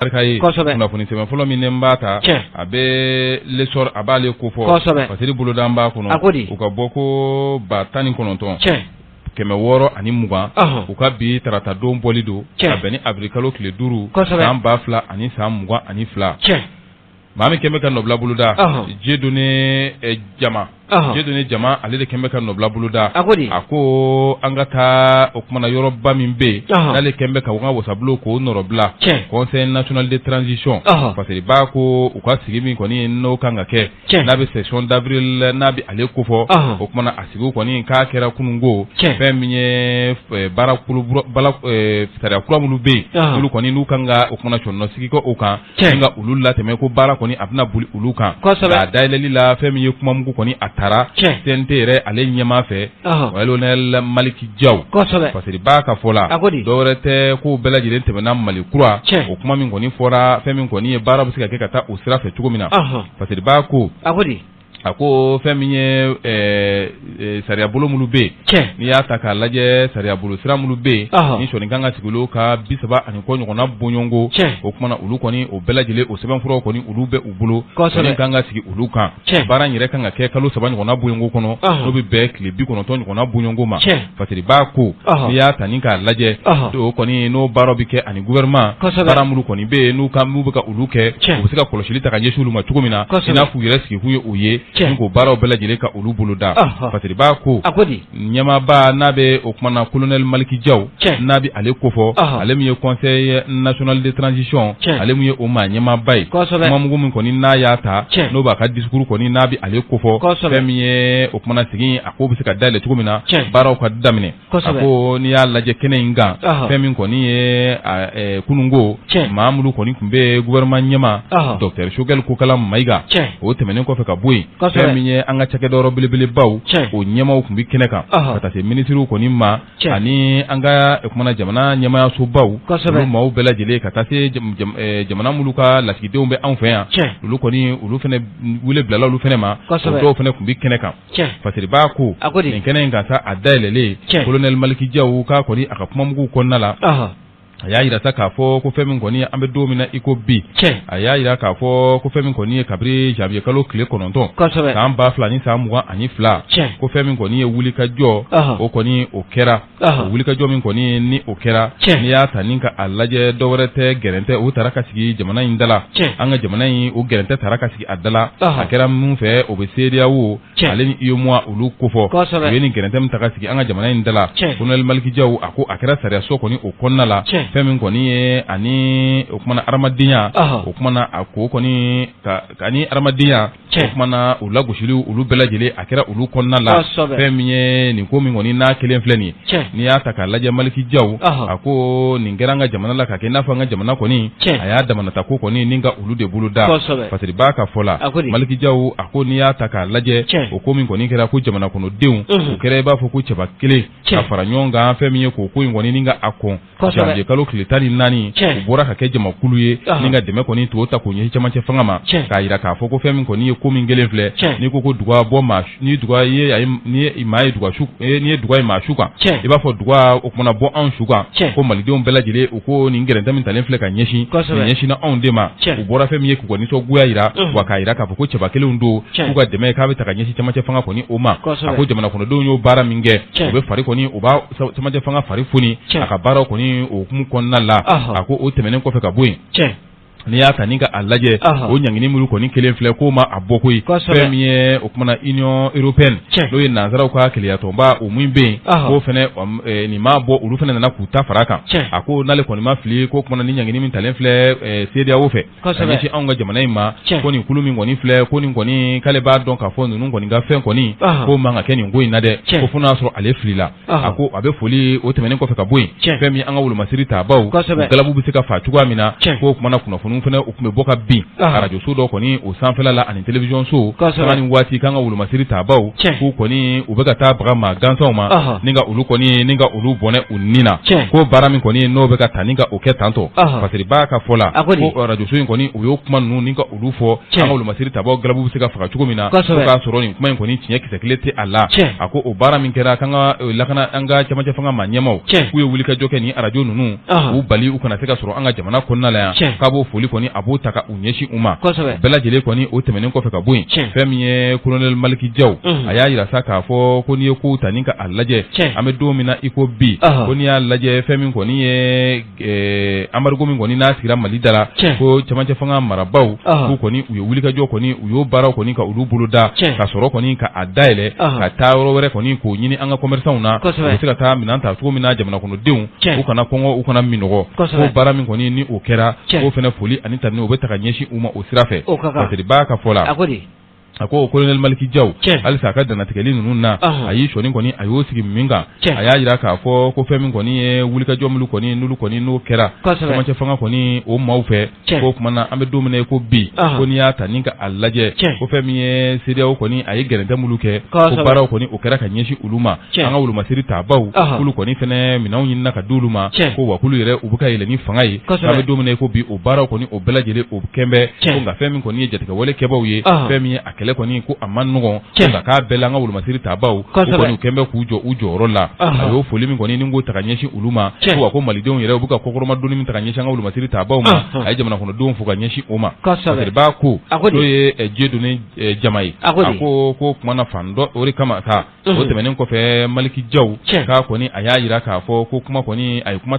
Arkaye kunnafoni sɛbɛn fɔlɔ min n b'a ta a bɛ lesɔr a b'ale ko fɔ fasiri boloda b'a kɔnɔ u ka bɔ ko 19 160 ani 20 u ka bi tarata don bɔli don a bɛn ni avril kalo tile 5 san 2000 ani san 22 maa min kɛmɛ ka nɔbila boloda jedone jama ale de kɛmɛ ka nɔbila boloda a ko an ka taa o kumana yɔrɔba min bɛ n'ale kɛmɛ ka wanga wasabilo k'o nɔrɔbila conseil national de transition parce que b'a ko u ka sigi min kɔni n'o kan ka kɛ n'a bɛ session d'avril n'a bɛ ale ko fɔ o kumana a sigi kɔni k'a kɛra kunungo fɛn min ye sariya kura minnu bɛ yen olu kɔni n'u kan ka o kumana sɔnnɔ sigi ko o kan ni ka olu latɛmɛ ko baara kɔni a bɛna boli olu kan a dayɛlɛli la fɛn min ye kuma mugu kɔni a taara TNT yɛrɛ ale ɲɛma fɛ Colonel Maliki Diaw parce que b'a ka fɔ la dɔwɛrɛ tɛ ko bɛɛ lajɛlen tɛmɛna Mali kura o kuma min kɔni fɔra fɛn min kɔni ye baara bɛ se ka kɛ ka taa o sira fɛ cogo min na parce que b'a ko a ko fɛn min ye sariya bolo minnu bɛ yen n'i y'a ta k'a lajɛ sariya bolo sira minnu bɛ yen ni sɔnni kan ka sigi olu ka 30 ani kɔ ɲɔgɔnna bɔɲɔgɔnko o kumana olu kɔni o bɛɛ lajɛlen o sɛbɛnfuraw kɔni olu bɛ u bolo sɔnni kan ka sigi olu kan baara in yɛrɛ kan ka kɛ kalo 3 ɲɔgɔnna bɔɲɔgɔnko kɔnɔ n'o bɛ bɛn tile 90 ɲɔgɔnna bɔɲɔgɔnko ma parce que b'a ko n'i y'a ta ni k'a lajɛ o kɔni n'o baaraw bɛ kɛ ani gouvernement baara minnu kɔni bɛ yen n'u bɛ ka olu kɛ u bɛ se ka kɔlɔsili ta ka ɲɛsin olu ma cogo min na i n'a fɔ u yɛrɛ sigi k'u ye o ye ni ko baaraw bɛɛ lajɛlen ka olu bolo da parce que b'a ko ɲɛmaaba n'a bɛ o kumana Colonel Maliki Diaw n'a bɛ ale ko fɔ ale min ye conseil national de transition ale min ye o maa ɲɛmaaba ye kuma mugu min kɔni n'a y'a ta n'o b'a ka discours kɔni n'a bɛ ale ko fɔ fɛn min ye o kumana sigi a ko bɛ se ka dayɛlɛ cogo min na baaraw ka daminɛ a ko n'i y'a lajɛ kɛnɛ in kan fɛn min kɔni ye kunungo maa minnu kɔni tun bɛ gouvernement ɲɛma Dr Choguel Kokala Mayiga o tɛmɛnen kɔfɛ ka bɔ yen fɛn min ye an ka cakɛdɔyɔrɔ belebelebaw o ɲɛmaw tun bɛ kɛnɛ kan ka taa se ministres kɔni ma ani an ka kumana jamana ɲɛmayasobaw olu maaw bɛɛ lajɛlen ka taa se jamana minnu ka lasigidenw bɛ anw fɛ yan olu kɔni olu fana wele bilala olu fana ma o dɔw fana tun bɛ kɛnɛ kan parce que b'a ko nin kɛnɛ in ka taa a dayɛlɛlen Colonel Maliki Diaw k'a kɔni a ka kuma mugu kɔnɔna la a y'a yira sa k'a fɔ ko fɛn min kɔni an bɛ don min na i ko bi a y'a yira k'a fɔ ko fɛn min kɔni ye kabiri janvier kalo tile 9 san 2000 ni san 22 ko fɛn min kɔni ye wulikajɔ o kɔni o kɛra wulikajɔ min kɔni ni o kɛra n'i y'a ta ni ka a lajɛ dɔwɛrɛ tɛ gɛrɛntɛ o taara ka sigi jamana in dala an ka jamana in o gɛrɛntɛ taara ka sigi a dala a kɛra min fɛ o bɛ CEDEAO ale ni UEMOA olu ko fɔ u ye nin gɛrɛntɛ min ta ka sigi an ka jamana in dala Colonel Maliki Diaw a ko a kɛra sariya so kɔni o kɔnɔna la fɛn min kɔni ye ani o kumana adamadenya o kumana a ko kɔni ka ni adamadenya o kumana u lagosili olu bɛɛ lajɛlen a kɛra olu kɔnɔna la fɛn min ye nin ko min kɔni n'a kelen filɛ nin n'i y'a ta k'a lajɛ Maliki Diaw a ko nin kɛra an ka jamana la ka kɛ i n'a fɔ an ka jamana kɔni a y'a damanata ko kɔni ni ka olu de bolo da parce que b'a ka fɔ la Maliki Diaw a ko n'i y'a ta k'a lajɛ o ko min kɔni kɛra ko jamana kɔnɔdenw o kɛra i b'a fɔ ko cɛba kelen ka fara ɲɔgɔn kan fɛn min ye k'o ko in kɔni ni ka a kɔn janvier kalo tile 14 u bɔra ka kɛ jamakulu ye ni ka dɛmɛ kɔni to ta k'o ɲɛsin camancɛ fanga ma k'a yira k'a fɔ ko fɛn min kɔni ye ko min kelen filɛ n'i ko duga bɔ maa ni duga ye maa ye duga su n'i ye duga ye maa su kan i b'a fɔ duga o kumana bɔ anw su kan ko malidenw bɛɛ lajɛlen u ko nin gɛrɛntɛ min talen filɛ ka ɲɛsin nin ɲɛsinna anw de ma u bɔra fɛn min ye k'u ka nisɔngoya yira wa k'a yira k'a fɔ ko cɛba kelenw don k'u ka dɛmɛ k'a bɛ ta ka ɲɛsin camancɛ fanga kɔni o ma a ko jamana kɔnɔdenw y'o baara min kɛ u bɛ fari kɔni u b'a camancɛ fanga fari foni a ka baaraw kɔni o hukumu kɔnɔna la a ko o tɛmɛnen kɔfɛ ka bɔ yen n'i y'a ta ni ka a lajɛ o ɲangini minnu kɔni kelen filɛ k'o ma a bɔ koyi fɛn min ye o kumana Union Européenne n'o ye nanzaraw ka keleyatɔnba o min bɛ yen k'o fɛnɛ nin ma bɔ olu fɛnɛ nana k'u ta fara kan a ko n'ale kɔni ma fili ko kumana ni ɲangini min talen filɛ CEDEAO fɛ ka ɲɛsin anw ka jamana in ma ko nin kulu min kɔni filɛ ko nin kɔni k'ale b'a dɔn k'a fɔ ninnu kɔni ka fɛn kɔni k'o man ka kɛ nin ko in na dɛ ko fo n'a sɔrɔ ale filila a ko a bɛ foli o tɛmɛnen kɔfɛ ka bɔ yen fɛn min an ka wolomasiri ta baw galabu bɛ se ka fa cogoya min na k'o kumana kunnafoni kunnafoni fana u tun bɛ bɔ ka bin radio so dɔ kɔni o sanfɛla la ani télévision so sanga ni waati kan ka wulumasiri tabaw ko kɔni u bɛ ka taa baga ma gansanw ma ni ka olu kɔni ni ka olu bɔnɛ u ni na ko baara min kɔni n'o bɛ ka taa ni ka o kɛ tantɔ parce que b'a ka fɔ la ko radio so in kɔni u y'o kuma ninnu ni ka olu fɔ an ka wulumasiri tabaw galabu bɛ se ka faga cogo min na ko k'a sɔrɔ nin kuma in kɔni tiɲɛ kisɛ kelen tɛ a la a ko o baara min kɛra kan ka lakana an ka cɛmancɛ fanga ma ɲɛmaw k'u ye wulikajɔ kɛ ni radio ninnu u bali u kana se ka sɔrɔ an ka jamana kɔnɔna la yan k'a b'o foli kɔni a b'o ta ka u ɲɛsin u ma bɛɛ lajɛlen kɔni o tɛmɛnen kɔfɛ ka bɔ yen fɛn min ye colonel Maliki Jaw a y'a yira sa k'a fɔ ko n'i ye kow ta ni ka a lajɛ an bɛ don min na i ko bi ko n'i y'a lajɛ fɛn min kɔni ye embargo min kɔni n'a sigira Mali da la ko cɛmancɛ fanga marabaw k'u kɔni u ye wulikajɔ kɔni u y'o baaraw kɔni ka olu bolo da ka sɔrɔ kɔni ka a dayɛlɛ ka taa yɔrɔ wɛrɛ kɔni k'o ɲini an ka commerçants na u bɛ se ka taa minɛn ta cogo min na jamana kɔnɔdenw u kana kɔngɔ u kana minɔgɔ ko baara min kɔni ni o kɛra k'o fana foli ani tani o bɛ ta ka ɲɛsin u ma o sira fɛ parce que b'a ka fɔ la a ko colonel Maliki Jaw halisa a ka danatigɛli ninnu na a y'i sɔnni kɔni a y'o sigi min kan a y'a jira k'a fɔ ko fɛn min kɔni ye wulikajɔ minnu kɔni n'olu kɔni n'o kɛra cɛmancɛ fanga kɔni o maaw fɛ k'o tuma na an bɛ don min na ko bi ko n'i y'a ta ni ka a lajɛ ko fɛn min ye CEDEAO kɔni a ye gɛrɛntɛ minnu kɛ ko baaraw kɔni o kɛra ka ɲɛsin olu ma an ka wulumasiri tabaw k'olu kɔni fɛnɛ minɛnw ɲinina ka di olu ma ko wa k'olu yɛrɛ u bɛ ka yɛlɛ ni fanga ye an bɛ don min na ko bi o baaraw kɔni o bɛɛ lajɛlen o kɛnbɛ ko nka fɛn min kɔni ye jatigɛwale kɛbaw ye fɛn min ye a kɛlɛ kɔni ko a man nɔgɔn nka k'a bɛɛ la an ka wulumasiri tabaw ko kɔni u kɛn bɛ k'u jɔ u jɔyɔrɔ la a y'o foli min kɔni ni ko ta ka ɲɛsin olu ma ko wa ko malidenw yɛrɛ u bɛ ka kɔkɔrɔma donni min ta ka ɲɛsin an ka wulumasiri tabaw ma a ye jamana kɔnɔdenw fo ka ɲɛsin o ma b'a ko n'o ye Dieudonné Jama ye a ko kuma na fan dɔ o de kama sa o tɛmɛnen kɔfɛ Maliki Jaw k'a kɔni a y'a jira k'a fɔ ko kuma kɔni a ye kuma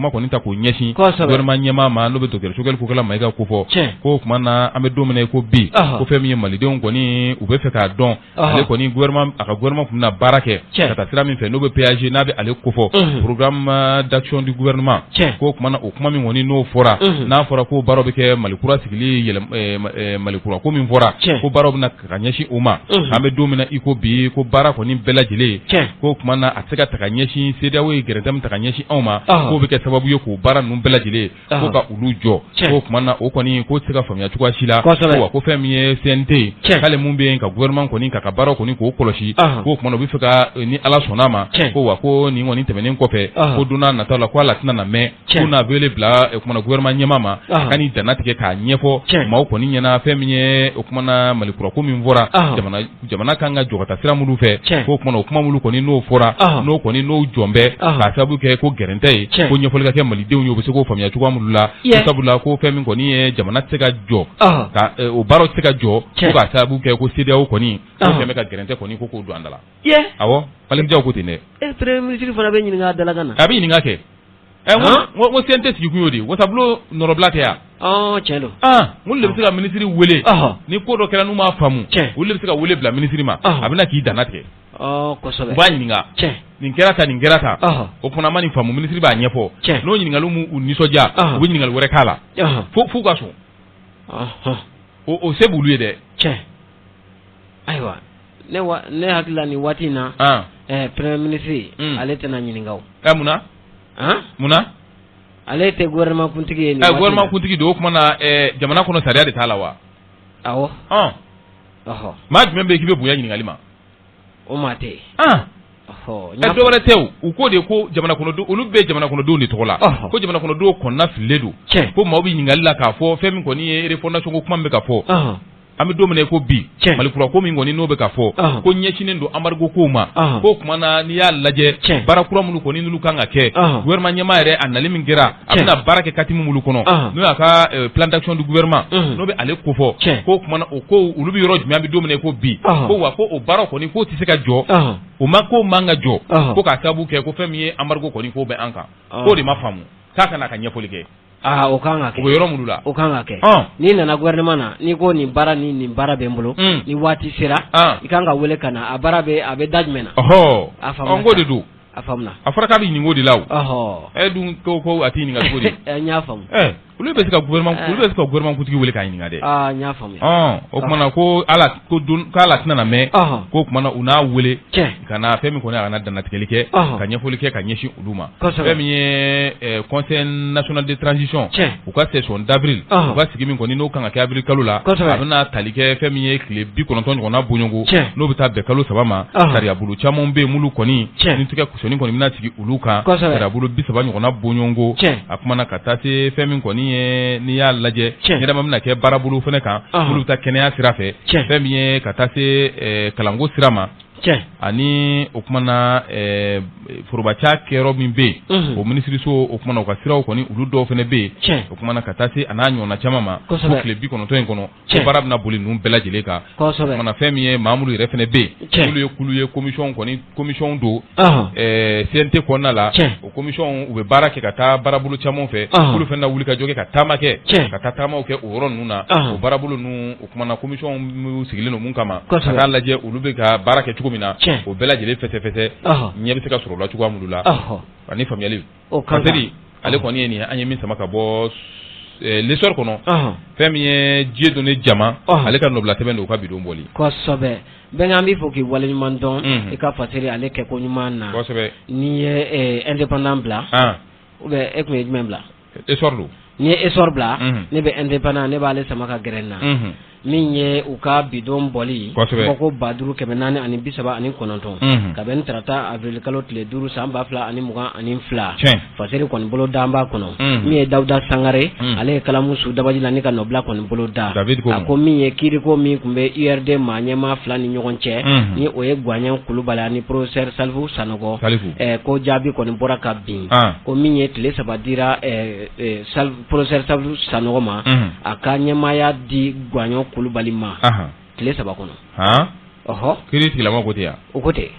kɔni ta k'o ɲɛsin gouvernement ɲɛmaa ma n'o bɛ docteur Choguel Kokala Mayiga ko fɔ ko kuma na an bɛ don min na ko bi ko fɛn min ye malidenw kɔni u bɛ fɛ k'a dɔn ale kɔni a ka gouvernement tun bɛna baara kɛ ka taa sira min fɛ n'o bɛ péage n'a bɛ ale kofɔ programme d'action du gouvernement ko kuma na o kuma min kɔni n'o fɔra n'a fɔra ko baaraw bɛ kɛ Malikura sigili Malikura ko min fɔra ko baaraw bɛna ka ɲɛsin o ma an bɛ don min na i ko bi ko baara kɔni bɛɛ lajɛlen ko kuma na a tɛ se ka ta ka ɲɛsin CEDEAO ye gɛrɛntɛ min ta ka ɲɛsin anw ma k'o bɛ kɛ sababu ye k'o baara ninnu bɛɛ lajɛlen ko ka olu jɔ ko kuma na o kɔni ko tɛ se ka faamuya cogoya si la ko fɛn min ye CNT k'ale mun bɛ yen ka gouvernement kɔni ka baaraw kɔni k'o kɔlɔsi ko kuma na u bɛ fɛ ka ni Ala sɔnna ma ko wa ko nin kɔni tɛmɛnen kɔfɛ ko don n'a nataw la ko ala tɛna na mɛn ko n'a wele bila kuma na gouvernement ɲɛmaa ma ka ni dana tigɛ k'a ɲɛfɔ maaw kɔni ɲɛna fɛn min ye o kuma na Malikura ko min fɔra jamana kan ka jɔ ka taa sira minnu fɛ ko kuma na o kuma minnu kɔni n'o fɔra n'o jɔn bɛ k'a sababu kɛ ko gɛrɛntɛ ye ko ɲɛfɔli ka kɛ malidenw ye u bɛ se k'o faamuya cogoya minnu la sabula ko fɛn min kɔni ye jamana tɛ se ka jɔ o baaraw tɛ se ka jɔ ko k'a sababu kɛ ko CEDEAO kɔni ko fɛn bɛ ka gɛrɛntɛ kɔni ko k'o don an da la awɔ Maliki Jaw ko ten dɛ premier ministre fana bɛ ɲininka a dala ka na a bɛ ɲininka kɛ n CNT sigi kun y'o de wasabulon nɔrɔbila tɛ yan tiɲɛ don olu de bɛ se ka minisiri wele ni ko dɔ kɛra n'u m'a faamu olu de bɛ se ka wele bila minisiri ma a bɛna k'i danna tigɛ kosɛbɛ u b'a ɲininka nin kɛra tan nin kɛra tan o kumana ma nin faamu minisiri b'a ɲɛfɔ n'o ɲininkaliw m'u nisɔndiya u bɛ ɲininkali wɛrɛ k'a la f'u ka sɔn o se b'olu ye dɛ ayiwa ne hakili la nin waati in na premier ministre ale tɛna ɲininka o munna ale tɛ gouvernement kuntigi ye nin gouvernement kuntigi don o kuma na jamana kɔnɔ sariya de t'a la wa awɔ maa jumɛn bɛ yen k'i bɛ bonya ɲininkali ma o maa tɛ dɔ wɛrɛ tɛ u ko de ko jamana kɔnɔdenw olu bɛ jamana kɔnɔdenw de tɔgɔ la ko jamana kɔnɔdenw kɔnɔna fililen don ko maaw bɛ ɲininkali la k'a fɔ fɛn min kɔni ye refondation ko kuma min bɛ ka fɔ an bɛ don min na ko bi Malikura ko min kɔni n'o bɛ ka fɔ ko ɲɛsinnen don embargo kow ma ko kuma na n'i y'a lajɛ baara kura minnu kɔni n'olu kan ka kɛ gouvernement ɲɛmaa yɛrɛ a nali min kɛra a bɛna baara kɛ kati minnu kɔnɔ n'o y'a ka plan d'action du gouvernement n'o bɛ ale kofɔ ko kuma na o ko olu bɛ yɔrɔ jumɛn an bɛ don min na ko bi ko wa ko o baaraw kɔni k'o tɛ se ka jɔ o ma ko man ka jɔ ko k'a sababu kɛ ko fɛn min ye embargo kɔni k'o bɛ an kan k'o de ma faamu k'a kana ka ɲɛfɔli kɛ o kan ka kɛ o bɛ yɔrɔ minnu la o kan ka kɛ n'i nana gouvernement na n'i ko nin baara bɛ n bolo ni waati sera i kan ka wele ka na a baara a bɛ da jumɛn na a faamuna ko de don a faamuna a fɔra k'a bɛ ɲininka o de la o dun ko a t'i ɲininka cogo di n y'a faamu olu bɛ se ka gouvernement kuntigi wele k'a ɲininka dɛ. N y'a faamuya. O kumana ko k'ala tɛna na mɛn ko kumana u n'a wele ka na fɛn min kɔni a kana dannatigɛli kɛ ka ɲɛfɔli kɛ ka ɲɛsin olu ma. Fɛn min ye conseil national de transition u ka session d'avril u ka sigi min kɔni n'o kan ka kɛ avril kalo la a bɛna tali kɛ fɛn min ye tile 90 ɲɔgɔnna bɔɲɔgɔnko n'o bɛ taa bɛn kalo 3 ma sariyabolo caman bɛ yen mulu kɔni ni tigɛ kusoni kɔni bɛna sigi olu kan sariyabolo 30 ɲɔgɔnna bɔɲɔgɔnko a kumana ka taa se fɛn min kɔni ye n'i y'a lajɛ ɲɛnama bɛna kɛ baarabolo fɛnɛ kan olu bɛ taa kɛnɛya sira fɛ fɛn min ye ka taa se kalanko sira ma ani o kumana forobaca kɛyɔrɔ min bɛ yen o minisiriso o kumana u ka siraw kɔni olu dɔw fɛnɛ bɛ yen o kumana ka taa se a n'a ɲɔgɔnna caman ma ko tile 90 in kɔnɔ ko baara bɛna boli ninnu bɛɛ lajɛlen kan o kumana fɛn min ye Mahamudu yɛrɛ fɛnɛ bɛ yen olu ye kulu ye commission don CNT kɔnɔna la o commission u bɛ baara kɛ ka taa baarabolo caman fɛ olu fɛnɛ wuli ka jɔ kɛ ka taama kɛ ka taa taamaw kɛ o yɔrɔ ninnu na o baarabolo ninnu o kumana commission sigilen don mun kama ka taa lajɛ olu bɛ ka baara kɛ cogo min na o bɛɛ lajɛlen fɛsɛfɛsɛ ɲɛ bɛ se ka sɔrɔ o la cogoya minnu la ani faamuyali Kanseri ale kɔni ye nin an ye min sama ka bɔ l'essor kɔnɔ fɛn min ye diɲɛ donné jama ale ka nɔbila tɛmɛ don u ka bidon bɔli kosɛbɛ bɛn an b'i fɔ k'i waleɲuman dɔn i ka Kanseri ale kɛ ko ɲuman na kosɛbɛ n'i ye indépendant bila ou bien e tun ye jumɛn bila essor don n'i ye essor bila ne bɛ indépendant ne b'ale sama ka gɛrɛ na min ye u ka bidon bɔli ko 5439 ka bɛn tarata avril kalo tile 5 san 2022 Kanseri kɔni bolo da an b'a kɔnɔ min ye Dawuda Sangare ale ye kalamu su dabaji la ni ka nɔbila kɔni bolo da a ko min ye kiiriko min tun bɛ URD maa ɲɛmaa 2 ni ɲɔgɔn cɛ ni o ye Gwanɲɛ Kulubali ani professeur Salifu Sanogo ko jaabi kɔni bɔra ka bin ko min ye tile 3 dira professeur Salifu Sanogo ma a ka ɲɛmaaya di Gwanɲɛ Kulubali ma tile 3 kɔnɔ kiri tigilama ko tɛ yan o ko tɛ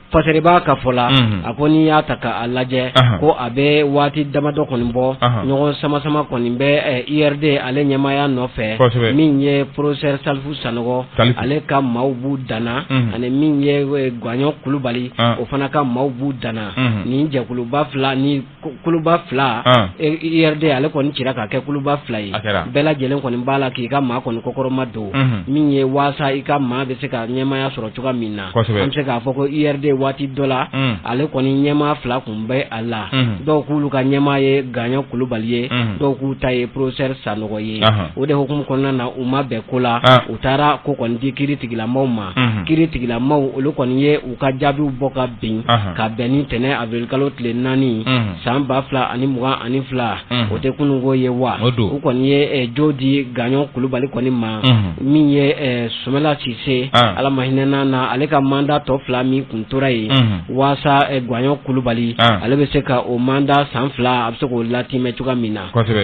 Kanseri b'a ka fɔ la a ko n'i y'a ta k'a lajɛ ko a bɛ waati damadɔ kɔni bɔ ɲɔgɔn sama kɔni bɛ URD ale ɲɛmaaya nɔfɛ min ye professeur Salifu Sanogo ale ka maaw b'u danna ani min ye Gwanɲɛ Kulubali o fana ka maaw b'u danna ni jɛkuluba fila ni kuluba fila URD ale kɔni cira ka kɛ kuluba fila ye bɛɛ lajɛlen kɔni b'a la k'i ka maa kɔni kɔkɔrɔma don min ye waasa i ka maa bɛ se ka ɲɛmaaya sɔrɔ cogoya min na an bɛ se k'a fɔ ko URD waati dɔ la ale kɔni ɲɛmaa 2 kun bɛ a la dɔw k'ulu ka ɲɛmaa ye Gwanɲɛ Kulubali ye dɔw k'u ta ye professeur Sanogo ye o de hukumu kɔnɔna na u ma bɛn ko la u taara ko kɔni di kiiri tigilamaw ma kiiri tigilamaw olu kɔni ye u ka jaabiw bɔ ka bin ka bɛn ni tɛnɛ avril kalo tile 4 san 2022 o tɛ kununko ye wa u kɔni ye jo di Gwanɲɛ Kulubali kɔni ma min ye Sumala Sise ala ma hinɛna na ale ka mandat tɔ 2 min kun tora ye waasa Gwanɲɛ Kulubali ale bɛ se ka o mandat san 2 a bɛ se k'o latimɛ cogoya min na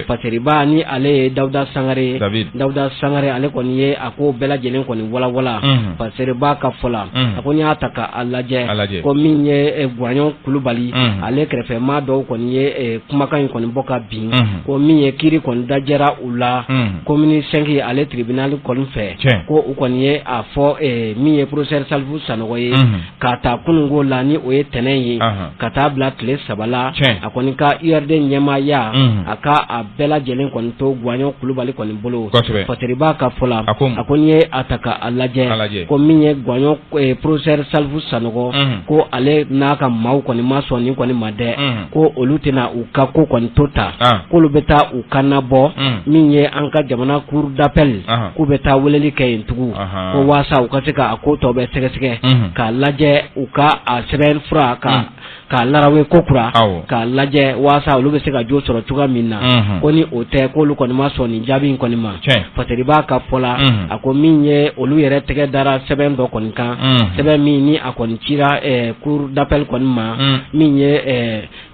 Kanseri ba ni ale ye Dawuda Sangare ale kɔni ye a ko bɛɛ lajɛlen kɔni walawala Kanseri ba ka fɔ la a ko n'i y'a ta k'a lajɛ ko min ye Gwanɲɛ Kulubali ale kɛrɛfɛmaa dɔw kɔni ye kumakan in kɔni bɔ ka bin ko min ye kiiri kɔni dajɛra u la commune 5 ale tribunal kɔni fɛ ko u kɔni ye a fɔ min ye professeur Salifu Sanogo ye k'a ta kununko la ni o ye tɛnɛn ye ka taa bila tile 3 la a kɔni ka URD ɲɛmaaya a ka a bɛɛ lajɛlen kɔni to Gwanɲɛ Kulubali kɔni bolo Kanseri b'a ka fɔ la a ko n'i ye a ta k'a lajɛ ko min ye Gwanɲɛ professeur Salifu Sanogo ko ale n'a ka maaw kɔni ma sɔn nin kɔni ma dɛ ko olu tɛna u ka ko kɔni to ta k'olu bɛ taa u kannabɔ min ye an ka jamana cour d'appel k'u bɛ taa weleli kɛ yen tugun ko waasa u ka se ka a ko tɔ bɛ sɛgɛsɛgɛ k'a lajɛ u ka a sɛbɛn fura k'a larawe ko kura k'a lajɛ waasa olu bɛ se ka jo sɔrɔ cogoya min na ko ni o tɛ k'olu kɔni ma sɔn nin jaabi in kɔni ma Kanseri b'a ka fɔ la a ko min ye olu yɛrɛ tɛgɛ dara sɛbɛn dɔ kɔni kan sɛbɛn min ni a kɔni cira cour d'appel kɔni ma min ye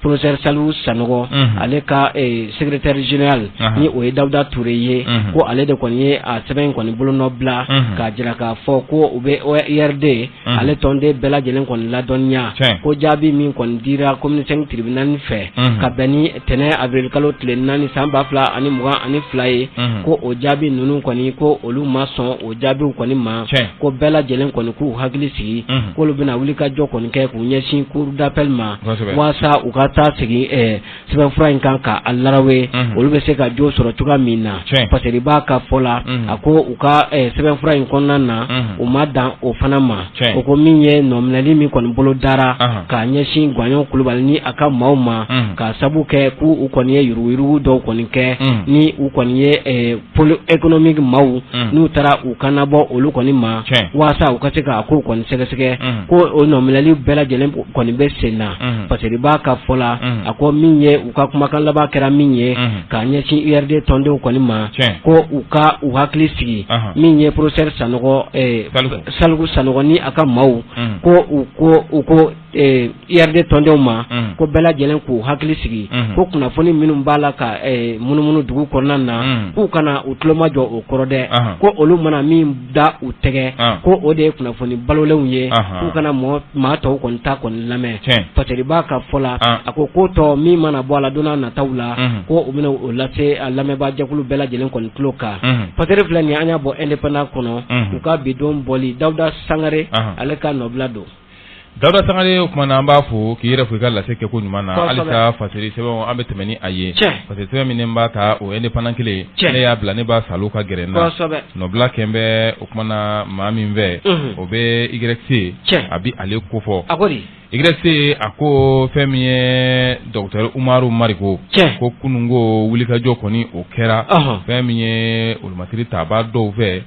professeur Salifu Sanogo ale ka secrétaire général ni o ye Dawuda Ture ye ko ale de kɔni ye a sɛbɛn kɔni bolonɔ bila k'a jira k'a fɔ ko u bɛ URD ale tɔnden bɛɛ lajɛlen kɔni kɔni ladɔnniya ko jaabi min kɔni dira communiqué tribunal fɛ ka bɛn ni tɛnɛ avril kalo tile 4 san 2022 ye ko o jaabi ninnu kɔni ko olu ma sɔn o jaabiw kɔni ma ko bɛɛ lajɛlen kɔni k'u hakili sigi k'olu bɛna wuli ka jɔ kɔni kɛ k'u ɲɛsin cour d'appel ma waasa u ka taa sigi sɛbɛnfura in kan ka a larawe olu bɛ se ka jo sɔrɔ cogoya min na parce que b'a ka fɔ la a ko u ka sɛbɛnfura in kɔnɔna na u ma dan o fana ma o ko min ye nɔminɛli min kɔni bolo dara k'a ɲɛsin Gwanɲɔn Kulubali ni a ka maaw ma ka sabu kɛ k'u kɔni ye yuruguyurugu dɔw kɔni kɛ ni u kɔni ye pôle économique maaw n'u taara u kana bɔ olu kɔni ma waasa u ka se k'a ko kɔni sɛgɛsɛgɛ ko o nɔminɛli bɛɛ lajɛlen kɔni bɛ sen na parce que b'a ka fɔ la a ko min ye u ka kumakan laban kɛra min ye k'a ɲɛsin URD tɔndenw kɔni ma ko u hakili sigi min ye professeur Saligu Sanogo ni a ka maaw ko u ko URD tɔndenw ma ko bɛɛ lajɛlen k'u hakili sigi ko kunnafoni minnu b'a la ka munumunu dugu kɔnɔna na k'u kana u tulomajɔ o kɔrɔ dɛ ko olu mana min da u tɛgɛ ko o de ye kunnafoni balolenw ye k'u kana maa tɔw kɔni ta kɔni lamɛn parce que b'a ka fɔ la a ko tɔ min mana bɔ a la don n'a nataw la ko u bɛna o lase a lamɛnbaa jɛkulu bɛɛ lajɛlen kɔni tulo kan parce que filɛ nin an y'a bɔ indépendant kɔnɔ u ka bidon bɔli Dawuda Sangare ale ka nɔbila don. Dawuda Sangare o kumana an b'a fo k'i yɛrɛ fo i ka lase kɛko ɲuman na halisa fasiri sɛbɛnw an bɛ tɛmɛ ni a ye parce que sɛbɛn min b'a ta o indépendant kelen ne y'a bila ne b'a Salo ka gɛrɛ na nɔbila kɛn bɛ o kumana maa min fɛ o bɛ YC a bi ale kofɔ YC a ko fɛn min ye Dr Umaru Marigo ko kunungo wulikajɔ kɔni o kɛra fɛn min ye olumatiri taaba dɔw fɛ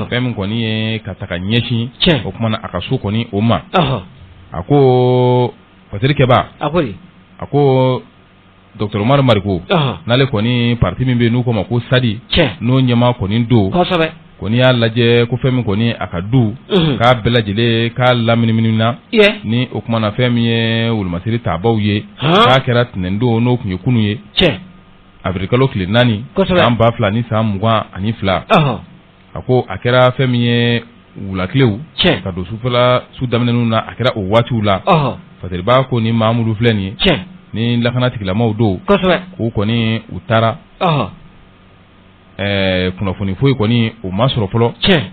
fɛn min kɔni ye ka taga ɲɛsin o kumana a ka so kɔni o ma a ko Patirikɛba a ko Dr Umaru Marigo n'ale kɔni parti min bɛ n'u ko ma ko Sadi n'o ɲɛma kɔni don kɔni y'a lajɛ ko fɛn min kɔni a ka du k'a bɛɛ lajɛlen k'a laminimina ni o kumana fɛn min ye wulumasiri taabaw ye k'a kɛra tɛnɛndon n'o tun ye kunun ye avril kalo tile 4 san 2022 ni san 22 a ko a kɛra fɛn min ye wulatilew ka don su daminɛninw na a kɛra o waatiw la fasiriba ko ni Mamudu filɛ nin ye ni lakana tigilamaw don k'u kɔni u taara kunnafoni foyi kɔni o ma sɔrɔ fɔlɔ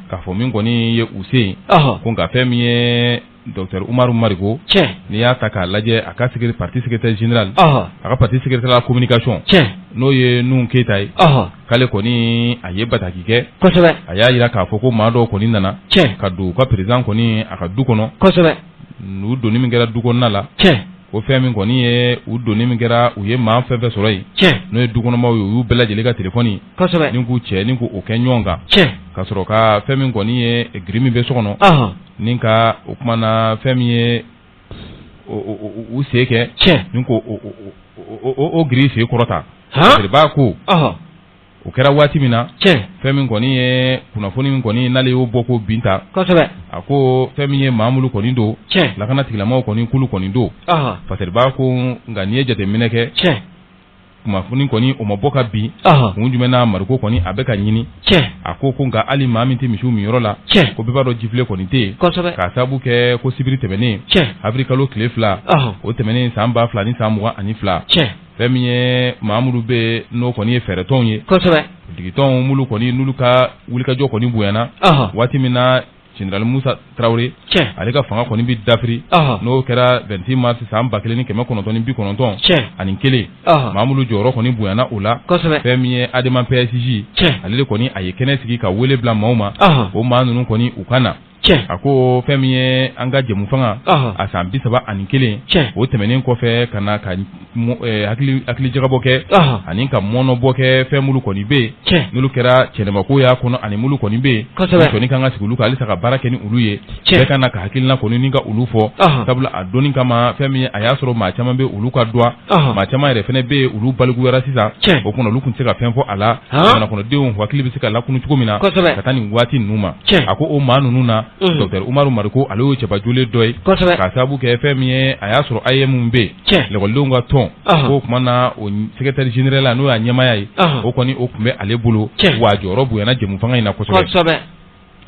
k'a fɔ min kɔni ye u se ko nka fɛn min ye Dr Umaru Marigo n'i y'a ta k'a lajɛ a ka parti secrétaire général a ka parti secrétaire la communication n'o ye Nuhun Keyita ye k'ale kɔni a ye bataki kɛ a y'a jira k'a fɔ ko maa dɔw kɔni nana ka don u ka président kɔni a ka du kɔnɔ n'u donni min kɛra du kɔnɔna la ko fɛn min kɔni ye u donni min kɛra u ye maa fɛn fɛn sɔrɔ yen n'o ye dukɔnɔmaw ye u y'u bɛɛ lajɛlen ka telefɔni ni k'u cɛ ni k'o kɛ ɲɔgɔn kan ka sɔrɔ ka fɛn min kɔni ye giri min bɛ so kɔnɔ ni ka o kumana fɛn min ye u sen kɛ ni ko o giri sen kɔrɔta b'a ko o kɛra waati min na fɛn min kɔni ye kunnafoni min kɔni n'ale y'o bɔ ko binta a ko fɛn min ye Mamudu kɔni don lakana tigilamaw kɔni kulu kɔni don fasiriba ko nka n'i ye jateminɛ kɛ kunnafoni kɔni o ma bɔ ka bin kun jumɛn na Marigo kɔni a bɛ ka ɲini a ko nka hali maa min tɛ misiw min yɔrɔ la ko bɛɛ b'a dɔn jifilɛ kɔni tɛ yen k'a sababu kɛ ko sibiri tɛmɛnen avril kalo tile 2 o tɛmɛnen san 2022 ni san 2022 fɛn min ye Mamudu bɛ n'o kɔni ye fɛɛrɛtɔnw ye digitɔnw mulu kɔni n'olu ka wulikajɔ kɔni bonyana waati min na Général Musa Traoré ale ka fanga kɔni bi dafiri n'o kɛra 26 mars san 1991 ani kelen Mamudu jɔyɔrɔ kɔni bonyana o la fɛn min ye Adama PSG ale de kɔni a ye kɛnɛ sigi ka wele bila maaw ma o maa ninnu kɔni u ka na a ko fɛn min ye an ka jɛmu fanga a san 31 o tɛmɛnen kɔfɛ ka na ka hakili jagabɔ kɛ ani ka mɔnɔbɔ kɛ fɛn mulu kɔni bɛ yen n'olu kɛra cɛnɛmako y'a kɔnɔ ani mulu kɔni bɛ yen kɔni kan ka sigi olu kan halisa ka baara kɛ ni olu ye bɛɛ ka na ka hakilina kɔni ni ka olu fɔ sabula a donni kama fɛn min ye a y'a sɔrɔ maa caman bɛ olu ka dɔn maa caman yɛrɛ fɛnɛ bɛ yen olu baliguyara sisan o kuma olu tun tɛ se ka fɛn fɔ a la jamana kɔnɔdenw hakili bɛ se ka lakunu cogo min na ka taa nin waati ninnu ma a ko o maa ninnu na Dr Umaru Marigo ale y'o cɛbajole dɔ ye k'a sababu kɛ fɛn min ye a y'a sɔrɔ IEM bɛ yen lakɔlidenw ka tɔn o tuma na o secrétaire général la n'o y'a ɲɛmaya ye o kɔni o tun bɛ ale bolo wa jɔyɔrɔ bonyana jɛmu fanga in na kosɛbɛ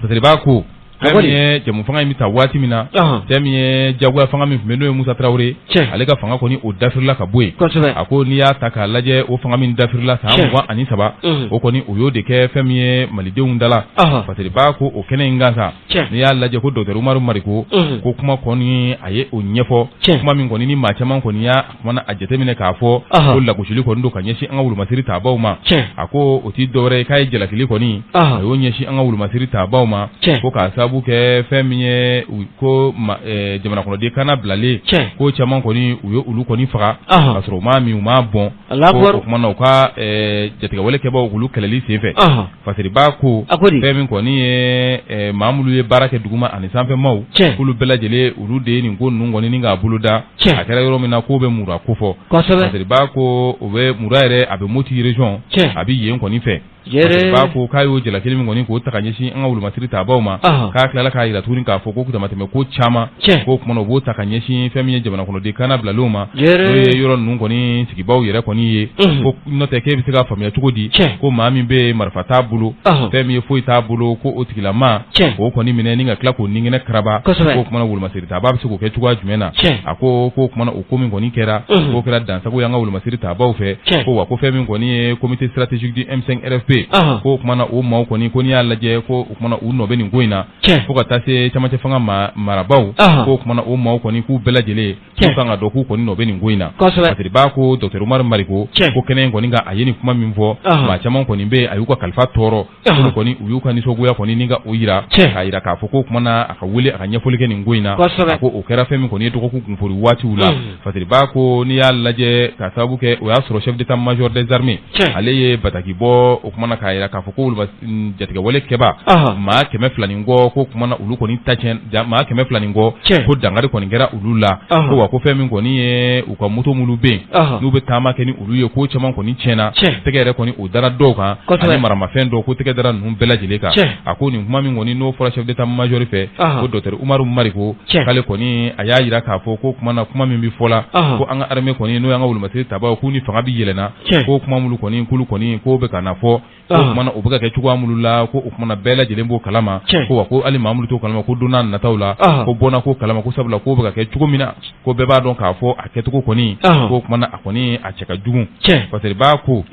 parce que b'a ko fɛn min ye jamu fanga in bɛ ta waati min na fɛn min ye jagoya fanga min tun bɛ n'o ye Musa Tarawele ale ka fanga kɔni o dafirila ka bɔ yen a ko n'i y'a ta k'a lajɛ o fanga min dafirila san 23 o kɔni o y'o de kɛ fɛn min ye malidenw dala parce que b'a ko o kɛnɛ in gansa n'i y'a lajɛ ko Dr Umaru Mariko ko kuma kɔni a ye o ɲɛfɔ kuma min kɔni ni maa caman kɔni y'a kumana a jateminɛ k'a fɔ ko lagosili kɔni don ka ɲɛsin an ka wulumasiri taabaw ma a ko o t'i dɔwɛrɛ ye k'a ye jalakili kɔni a y'o ɲɛsin an ka wulumasiri taabaw ma ko k'a sababu kɛ fɛn min ye ko jamana kɔnɔden kana bilalen ko caman kɔni u ye olu kɔni faga ka sɔrɔ u m'a min u m'a bɔn ko o kumana u ka jatigɛwalekɛbaw olu kɛlɛli senfɛ parce que b'a ko fɛn min kɔni ye maa minnu ye baara kɛ duguma ani sanfɛmaw k'olu bɛɛ lajɛlen olu de ye nin ko ninnu kɔni ni k'a boloda a kɛra yɔrɔ min na k'o bɛ mura ko fɔ parce que b'a ko o bɛ mura yɛrɛ a bɛ Moti région a bɛ yen kɔni fɛ b'a ko k'a y'o jalakili min kɔni k'o ta ka ɲɛsin an ka wulumasiri taabaw ma k'a tilala k'a yira tuguni k'a fɔ ko damatɛmɛ ko caman k'o kumana u b'o ta ka ɲɛsin fɛn min ye jamana kɔnɔden kana bilalenw ma n'o ye yɔrɔ ninnu kɔni sigibaw yɛrɛ kɔni ye ko n'o tɛ k'e bɛ se k'a faamuya cogo di ko maa min bɛ marifa t'a bolo fɛn min ye foyi t'a bolo ko o tigilama k'o kɔni minɛ ni ka tila k'o ninkɛnɛ karaba k'o kumana wulumasiri taaba bɛ se k'o kɛ cogoya jumɛn na a ko k'o kumana o ko min kɔni kɛra k'o kɛra dansago y'an ka wulumasiri taabaw fɛ ko wa ko fɛn min kɔni ye comité stratégique du M5 RFP k'o kumana o maaw kɔni ko n'i y'a lajɛ ko o kumana u nɔ bɛ nin ko in na fo ka taa se camancɛ fanga marabaw k'o kumana o maaw kɔni k'u bɛɛ lajɛlen k'u kan ka dɔn k'u kɔni nɔ bɛ nin ko in na parce que b'a ko Dr Umaru Mariko ko kɛnɛ in kɔni ka a ye nin kuma min fɔ maa caman kɔni bɛ a y'u ka kalifa tɔɔrɔ olu kɔni u y'u ka nisɔngoya kɔni ni ka o yira k'a yira k'a fɔ k'o kumana a ka wele a ka ɲɛfɔli kɛ nin ko in na a ko o kɛra fɛn min kɔni ye dɔgɔkun kunfori waatiw la parce que b'a ko n'i y'a lajɛ k'a sababu kɛ o y'a sɔrɔ chef d'état major des armées ale ye bataki bɔ o kumana k'a yira k'a fɔ ko jatigɛwale kɛba maa 200 nin kɔ ko kumana olu kɔni ta tiɲɛ maa 200 nin kɔ ko dangari kɔni kɛra olu la ko wa ko fɛn min kɔni ye u ka moto minnu bɛ yen n'u bɛ taama kɛ ni olu ye ko caman kɔni tiɲɛna tɛgɛ yɛrɛ kɔni o dara dɔw kan ani maramafɛn dɔw ko tɛgɛ dara ninnu bɛɛ lajɛlen kan a ko nin kuma min kɔni n'o fɔra chef d'état major fɛ ko Dr Umaru Mariko k'ale kɔni a y'a yira k'a fɔ ko kumana kuma min bɛ fɔla ko an ka armée kɔni n'o y'an ka wulumasiri taabaw k'u ni fanga bɛ yɛlɛnna ko kuma minnu kɔni k'olu kɔni k'o bɛ ka na fɔ ko kumana o bɛ ka kɛ cogoya minnu la ko o kumana bɛɛ lajɛlen b'o kalama ko wa ko hali maa minnu t'o kalama ko don n'a nataw la ko bɔnna ko kalama ko sabula k'o bɛ ka kɛ cogo min na ko bɛɛ b'a dɔn k'a fɔ a kɛcogo kɔni ko kumana a kɔni a cɛ ka jugu parce que b'a ko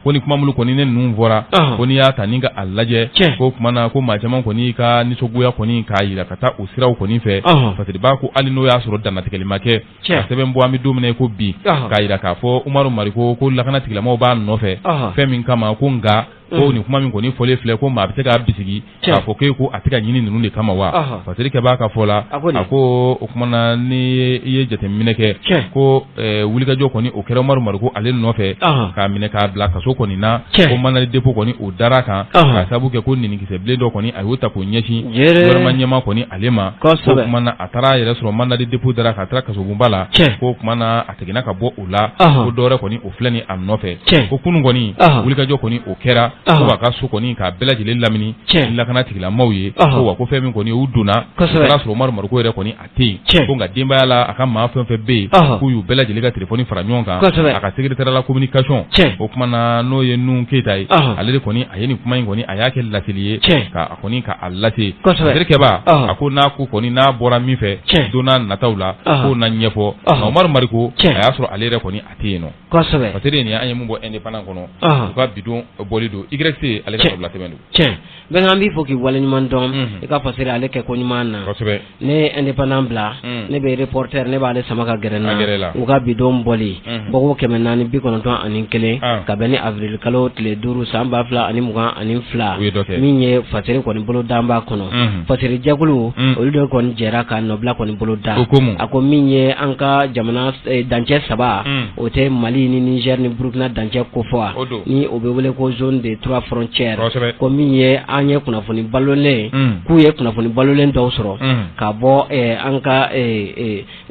ko ni kuma minnu kɔni ne ninnu fɔra ko n'i y'a ta ni ka a lajɛ ko kumana ko maa caman kɔni ka nisɔngoya kɔni k'a yira ka taa o siraw kɔni fɛ parce que b'a ko hali n'o y'a sɔrɔ dannatigɛli ma kɛ ka sɛbɛn bɔ an bɛ don min na ko bi k'a yira k'a fɔ Umaru Mariko ko lakana tigilamɔgɔw b'a nɔfɛ fɛn min kama ko nka ko nin kuma min kɔni fɔlen filɛ ko maa bɛ se k'a bisigi k'a fɔ k'e ko a tɛ ka ɲini ninnu de kama wa parce que kɛ b'a ka fɔ la a ko o kumana ni i ye jateminɛ kɛ ko wulikajɔ kɔni o kɛra Umaru Mariko ale nɔfɛ k'a minɛ k'a bila kaso kɔni na ko mandat de dépôt kɔni o dara kan k'a sababu kɛ ko ninikisɛ bilen dɔ kɔni a y'o ta k'o ɲɛsin gouvernement ɲɛma kɔni ale ma ko kumana a taara a yɛrɛ sɔrɔ mandat de dépôt dara k'a taara kasobonba la ko kumana a seginna ka bɔ o la ko dɔwɛrɛ kɔni o filɛ ni a nɔfɛ ko kunun kɔni wulikajɔ kɔni o kɛra ko wa ka so kɔni k'a bɛɛ lajɛlen lamini lakana tigilamɔgɔw ye ko wa ko fɛn min kɔni u donna o taara sɔrɔ Umaru Mariko yɛrɛ kɔni a tɛ yen ko nka denbaya la a ka maa fɛn fɛn bɛ yen k'u y'u bɛɛ lajɛlen ka telefɔni fara ɲɔgɔn kan a ka secrétaire la communication o kumana n'o ye Nuhu Keyita ye ale de kɔni a ye nin kuma in kɔni a y'a kɛ laseli ye ka kɔni ka a lase terikɛba a ko n'a ko kɔni n'a bɔra min fɛ don n'a nataw la k'o na ɲɛfɔ nka Umaru Mariko a y'a sɔrɔ ale yɛrɛ kɔni a tɛ yen nɔ parce que nin an ye mun bɔ indépendant kɔnɔ u ka bidon bɔli don YC ale ka bila tɛmɛ don bɛn an b'i fɔ k'i waleɲuman dɔn i ka fasiri ale kɛ ko ɲuman na ne indépendant bila ne bɛ reporter ne b'ale sama ka gɛrɛ na u ka bidon bɔli bɔgɔ 491 ka bɛn ni avril kalo tile 5 san 2022 min ye fasiri kɔni bolo danba kɔnɔ fasiri jɛkulu olu de kɔni jɛra ka nɔbila kɔni bolo da a ko min ye an ka jamana dancɛ 3 o tɛ Mali ni Niger ni Burkina dancɛ kofɔ ni o bɛ wele ko zone des 3 frontières ko min ye an ye kunnafoni balolen k'u ye kunnafoni balolen dɔw sɔrɔ ka bɔ an ka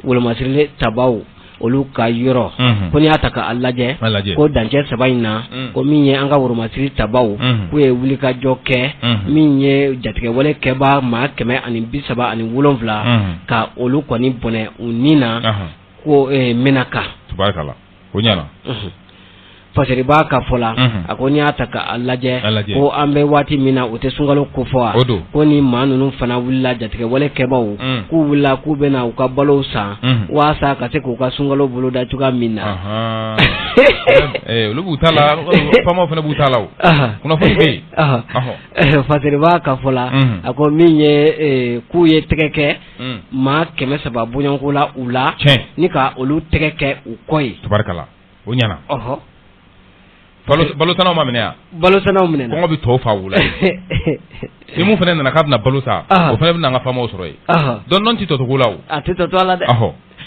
wolomasiri tabaw olu ka yɔrɔ ko n'i y'a ta k'a lajɛ ko dancɛ 3 in na ko min ye an ka wolomasiri tabaw k'u ye wulikajɔ kɛ min ye jatigɛwale kɛba maa 137 ka olu kɔni bɔnɛ u ni na ko Menaka tubarikala o ɲana fasari b'a ka fɔ la a ko n'i y'a ta ka lajɛ ko an bɛ waati min na o tɛ sunkalo ko fɔ ko ni maa ninnu fana wulila jatigɛ wale kɛbaw k'u wulila k'u bɛ na u ka balo san walasa ka se k'u ka sunkalo bolo da cogoya min na olu b'u ta la faamaw fana b'u ta la kunnafoni bɛ yen fasari b'a ka fɔ la a ko min ye k'u ye tɛgɛ kɛ maa 300 bɔɲɔgɔnko la u la ni ka olu tɛgɛ kɛ u kɔ ye tabarikala o ɲana balo sanaw ma minɛ yan balo sanaw minɛ kɔngɔ bɛ tɔw fa wula ni mun fana nana k'a bɛna balo sa o fana bɛna an ka faamaw sɔrɔ yen dɔn tɛ tɔcogo la a tɛ tɔtɔ la dɛ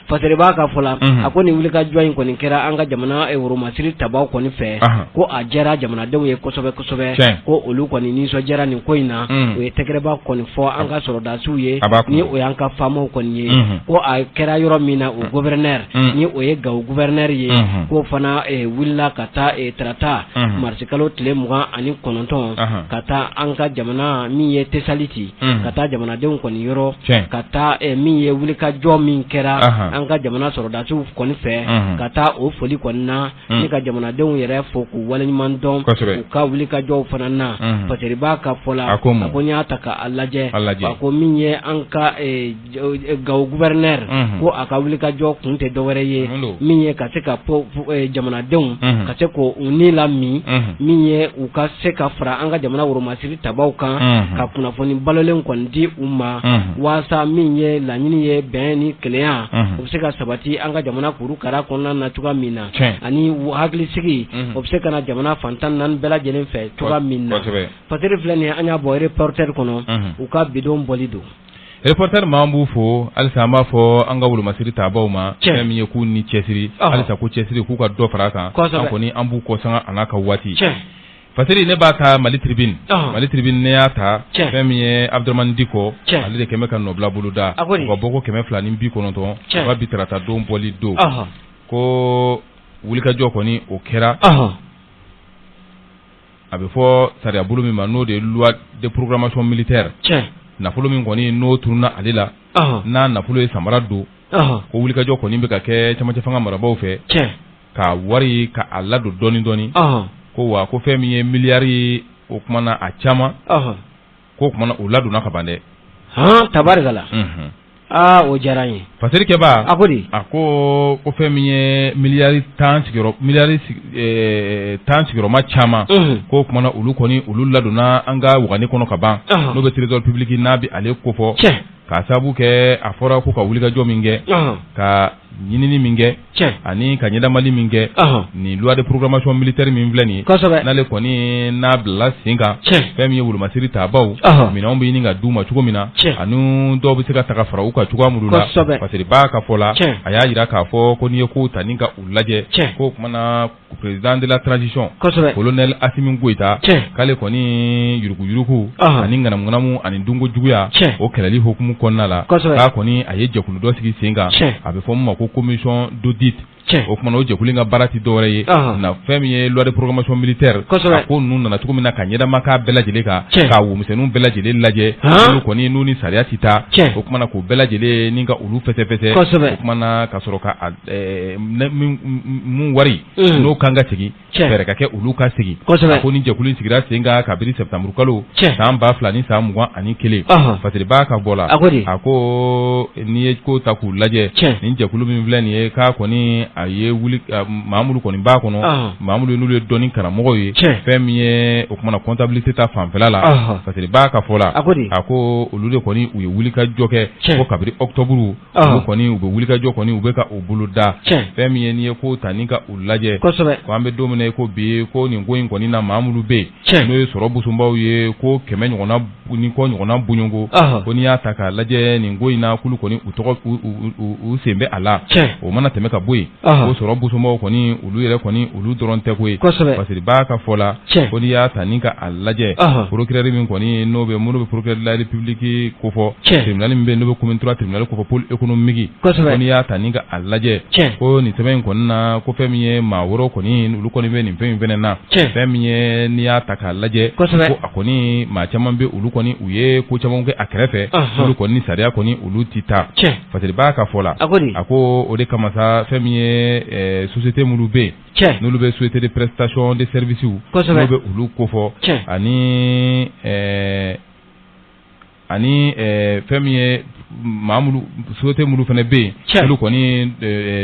fasari b'a ka fɔ la a ko nin wulikajɔ in kɔni kɛra an ka jamana woromasiri tabaw kɔni fɛ ko a diyara jamanadenw ye kosɛbɛ kosɛbɛ ko olu kɔni nisɔndiyara nin ko in na o ye tɛgɛrɛba kɔni fɔ an ka sɔrɔdasiw ye ni o y'an ka faamaw kɔni ye ko a kɛra yɔrɔ min na o gouverneur ni o ye Gawo gouverneur ye ko fana wulila ka taa tarata marisikalo tile 29 ka taa an ka jamana min ye Tesaliti ka taa jamanadenw kɔni yɔrɔ ka taa min ye wulikajɔ min kɛra an ka jamana sɔrɔdasiw kɔni fɛ ka taa o foli kɔni na ni ka jamanadenw yɛrɛ fo k'u waleɲuman dɔn u ka wulikajɔw fana na fasari b'a ka fɔ la a ko n y'a ta k'a lajɛ a ko min ye an ka Gawo gouverneur ko a ka wulikajɔ kun tɛ dɔwɛrɛ ye min ye ka se ka jamanadenw ka se k'u ni lami min ye u ka se ka fara an ka jamana woromasiri tabaw kan ka kunnafoni balolen kɔni di u ma walasa min ye laɲini ye bɛn ni kelenya o bɛ se ka sabati an ka jamana kurukara kɔnɔna na cogoya min na ani hakilisigi o bɛ se ka na jamana fantan 4 bɛɛ lajɛlen fɛ cogoya min na fasari filɛ nin ye an y'a bɔ reporter kɔnɔ u ka bidon bɔli don reporter m'an b'u fo halisa an b'a fɔ an ka wolomasiri tabaw ma fɛn min ye k'u ni cɛsiri halisa ko cɛsiri k'u ka dɔ fara a kan an kɔni an b'u kɔsanga a n'a ka waati fasari ne b'a ta Mali Tribune ne y'a ta fɛn min ye Abdramane Diko ale de kɛmɛ ka nɔbila boloda u ka bɔ ko 229 u ka bi tarata don bɔli don ko wulikajɔ kɔni o kɛra a bɛ fɔ sariya bolo min ma n'o de ye loi de programmation militaire nafolo min kɔni n'o turuna ale la n'a nafolo ye samara don ko wulikajɔ kɔni bɛ ka kɛ camancɛ fanga marabaw fɛ ka wari ka a ladon dɔɔni dɔɔni ko wa ko fɛn min ye miliyari ye o kumana a caman ko kumana o ladonna ka ban dɛ tabarikala o diyara n ye fasari kɛba a ko di a ko fɛn min ye miliyari 10 sigiyɔrɔma caman ko kumana olu kɔni olu ladonna an ka wagani kɔnɔ ka ban n'o bɛ trésor public n'a bɛ ale ko fɔ k'a sababu kɛ a fɔra ko ka wulikajɔ min kɛ ka ɲinini min kɛ ani ka ɲɛdamali min kɛ ni loi de programmation militaire min filɛ nin ye n'ale kɔni n'a bilala sen kan fɛn min ye wolomasiri tabaw minɛnw bɛ ɲini ka d'u ma cogo min na ani dɔw bɛ se ka taga fara u ka cogoya minnu la fasari b'a ka fɔ la a y'a jira k'a fɔ ko n'i ye kow ta ni ka u lajɛ ko kumana président de la transition colonel Assimi Goïta k'ale kɔni yuruguyurugu ani ŋanamu ani dunko juguya o kɛlɛli hukumu kɔnɔna la k'a kɔni a ye jɛkulu dɔ sigi sen kan a bɛ fɔ min ma ko commission d'audit o kumana o jɛkulu in ka baara tɛ dɔwɛrɛ ye na fɛn min ye loi de programmation militaire a ko ninnu nana cogo min na ka ɲɛdama k'a bɛɛ lajɛlen kan k'a womisɛnninw bɛɛ lajɛlen lajɛ olu kɔni n'u ni sariya tɛ taa o kumana k'o bɛɛ lajɛlen ni ka olu fɛsɛfɛsɛ o kumana ka sɔrɔ ka mun wari n'o kan ka segin fɛɛrɛ ka kɛ olu ka segin a ko ni jɛkulu in sigira sen kan kabini septembre kalo san 2000 ni san 21 fasari b'a ka bɔ la a ko n'i ye ko ta k'u lajɛ nin jɛkulu min filɛ nin ye k'a kɔni a ye wuli Mahamudu kɔni b'a kɔnɔ Mahamudu n'olu ye dɔnni karamɔgɔw ye fɛn min ye o kumana comptabilité ta fanfɛla la fasari b'a ka fɔ la a ko olu de kɔni u ye wulikajɔ kɛ ko kabini octobre olu kɔni u bɛ wulikajɔ kɔni u bɛ ka u bolo da fɛn min ye n'i ye ko ta ni ka u lajɛ ko an bɛ don min na ko bi ko nin ko in kɔni na Mahamudu bɛ yen n'o ye sɔrɔ busumbaw ye ko 100 ɲɔgɔnna ni kɔ ɲɔgɔnna buɲɔnko ko n'i y'a ta k'a lajɛ nin ko in na kulu kɔni u tɔgɔ u sen bɛ a la o mana tɛmɛ ka bɔ yen ko sɔrɔ busumbaw kɔni olu yɛrɛ kɔni olu dɔrɔn tɛ ko ye fasari b'a ka fɔ la ko n'i y'a ta ni ka a lajɛ procureur min kɔni n'o bɛ minnu bɛ procureur de la république ko fɔ tribunal min bɛ yen n'o bɛ commune 3 tribunal ko fɔ pôle économique ko n'i y'a ta ni ka a lajɛ ko nin sɛbɛn in kɔni na ko fɛn min ye maa wɔɔrɔ kɔni olu kɔni bɛ nin fɛn in fɛnɛ na fɛn min ye n'i y'a ta k'a lajɛ ko a kɔni maa caman bɛ olu kɔni kɔni u ye ko caman kɛ a kɛrɛfɛ olu kɔni sariya kɔni olu ti taa fasiri b'a ka fɔ la a ko o de kama sa fɛn min ye société minnu bɛ yen n'olu bɛ société de prestation de services n'olu bɛ olu kofɔ ani fɛn min ye société minnu fana bɛ yen olu kɔni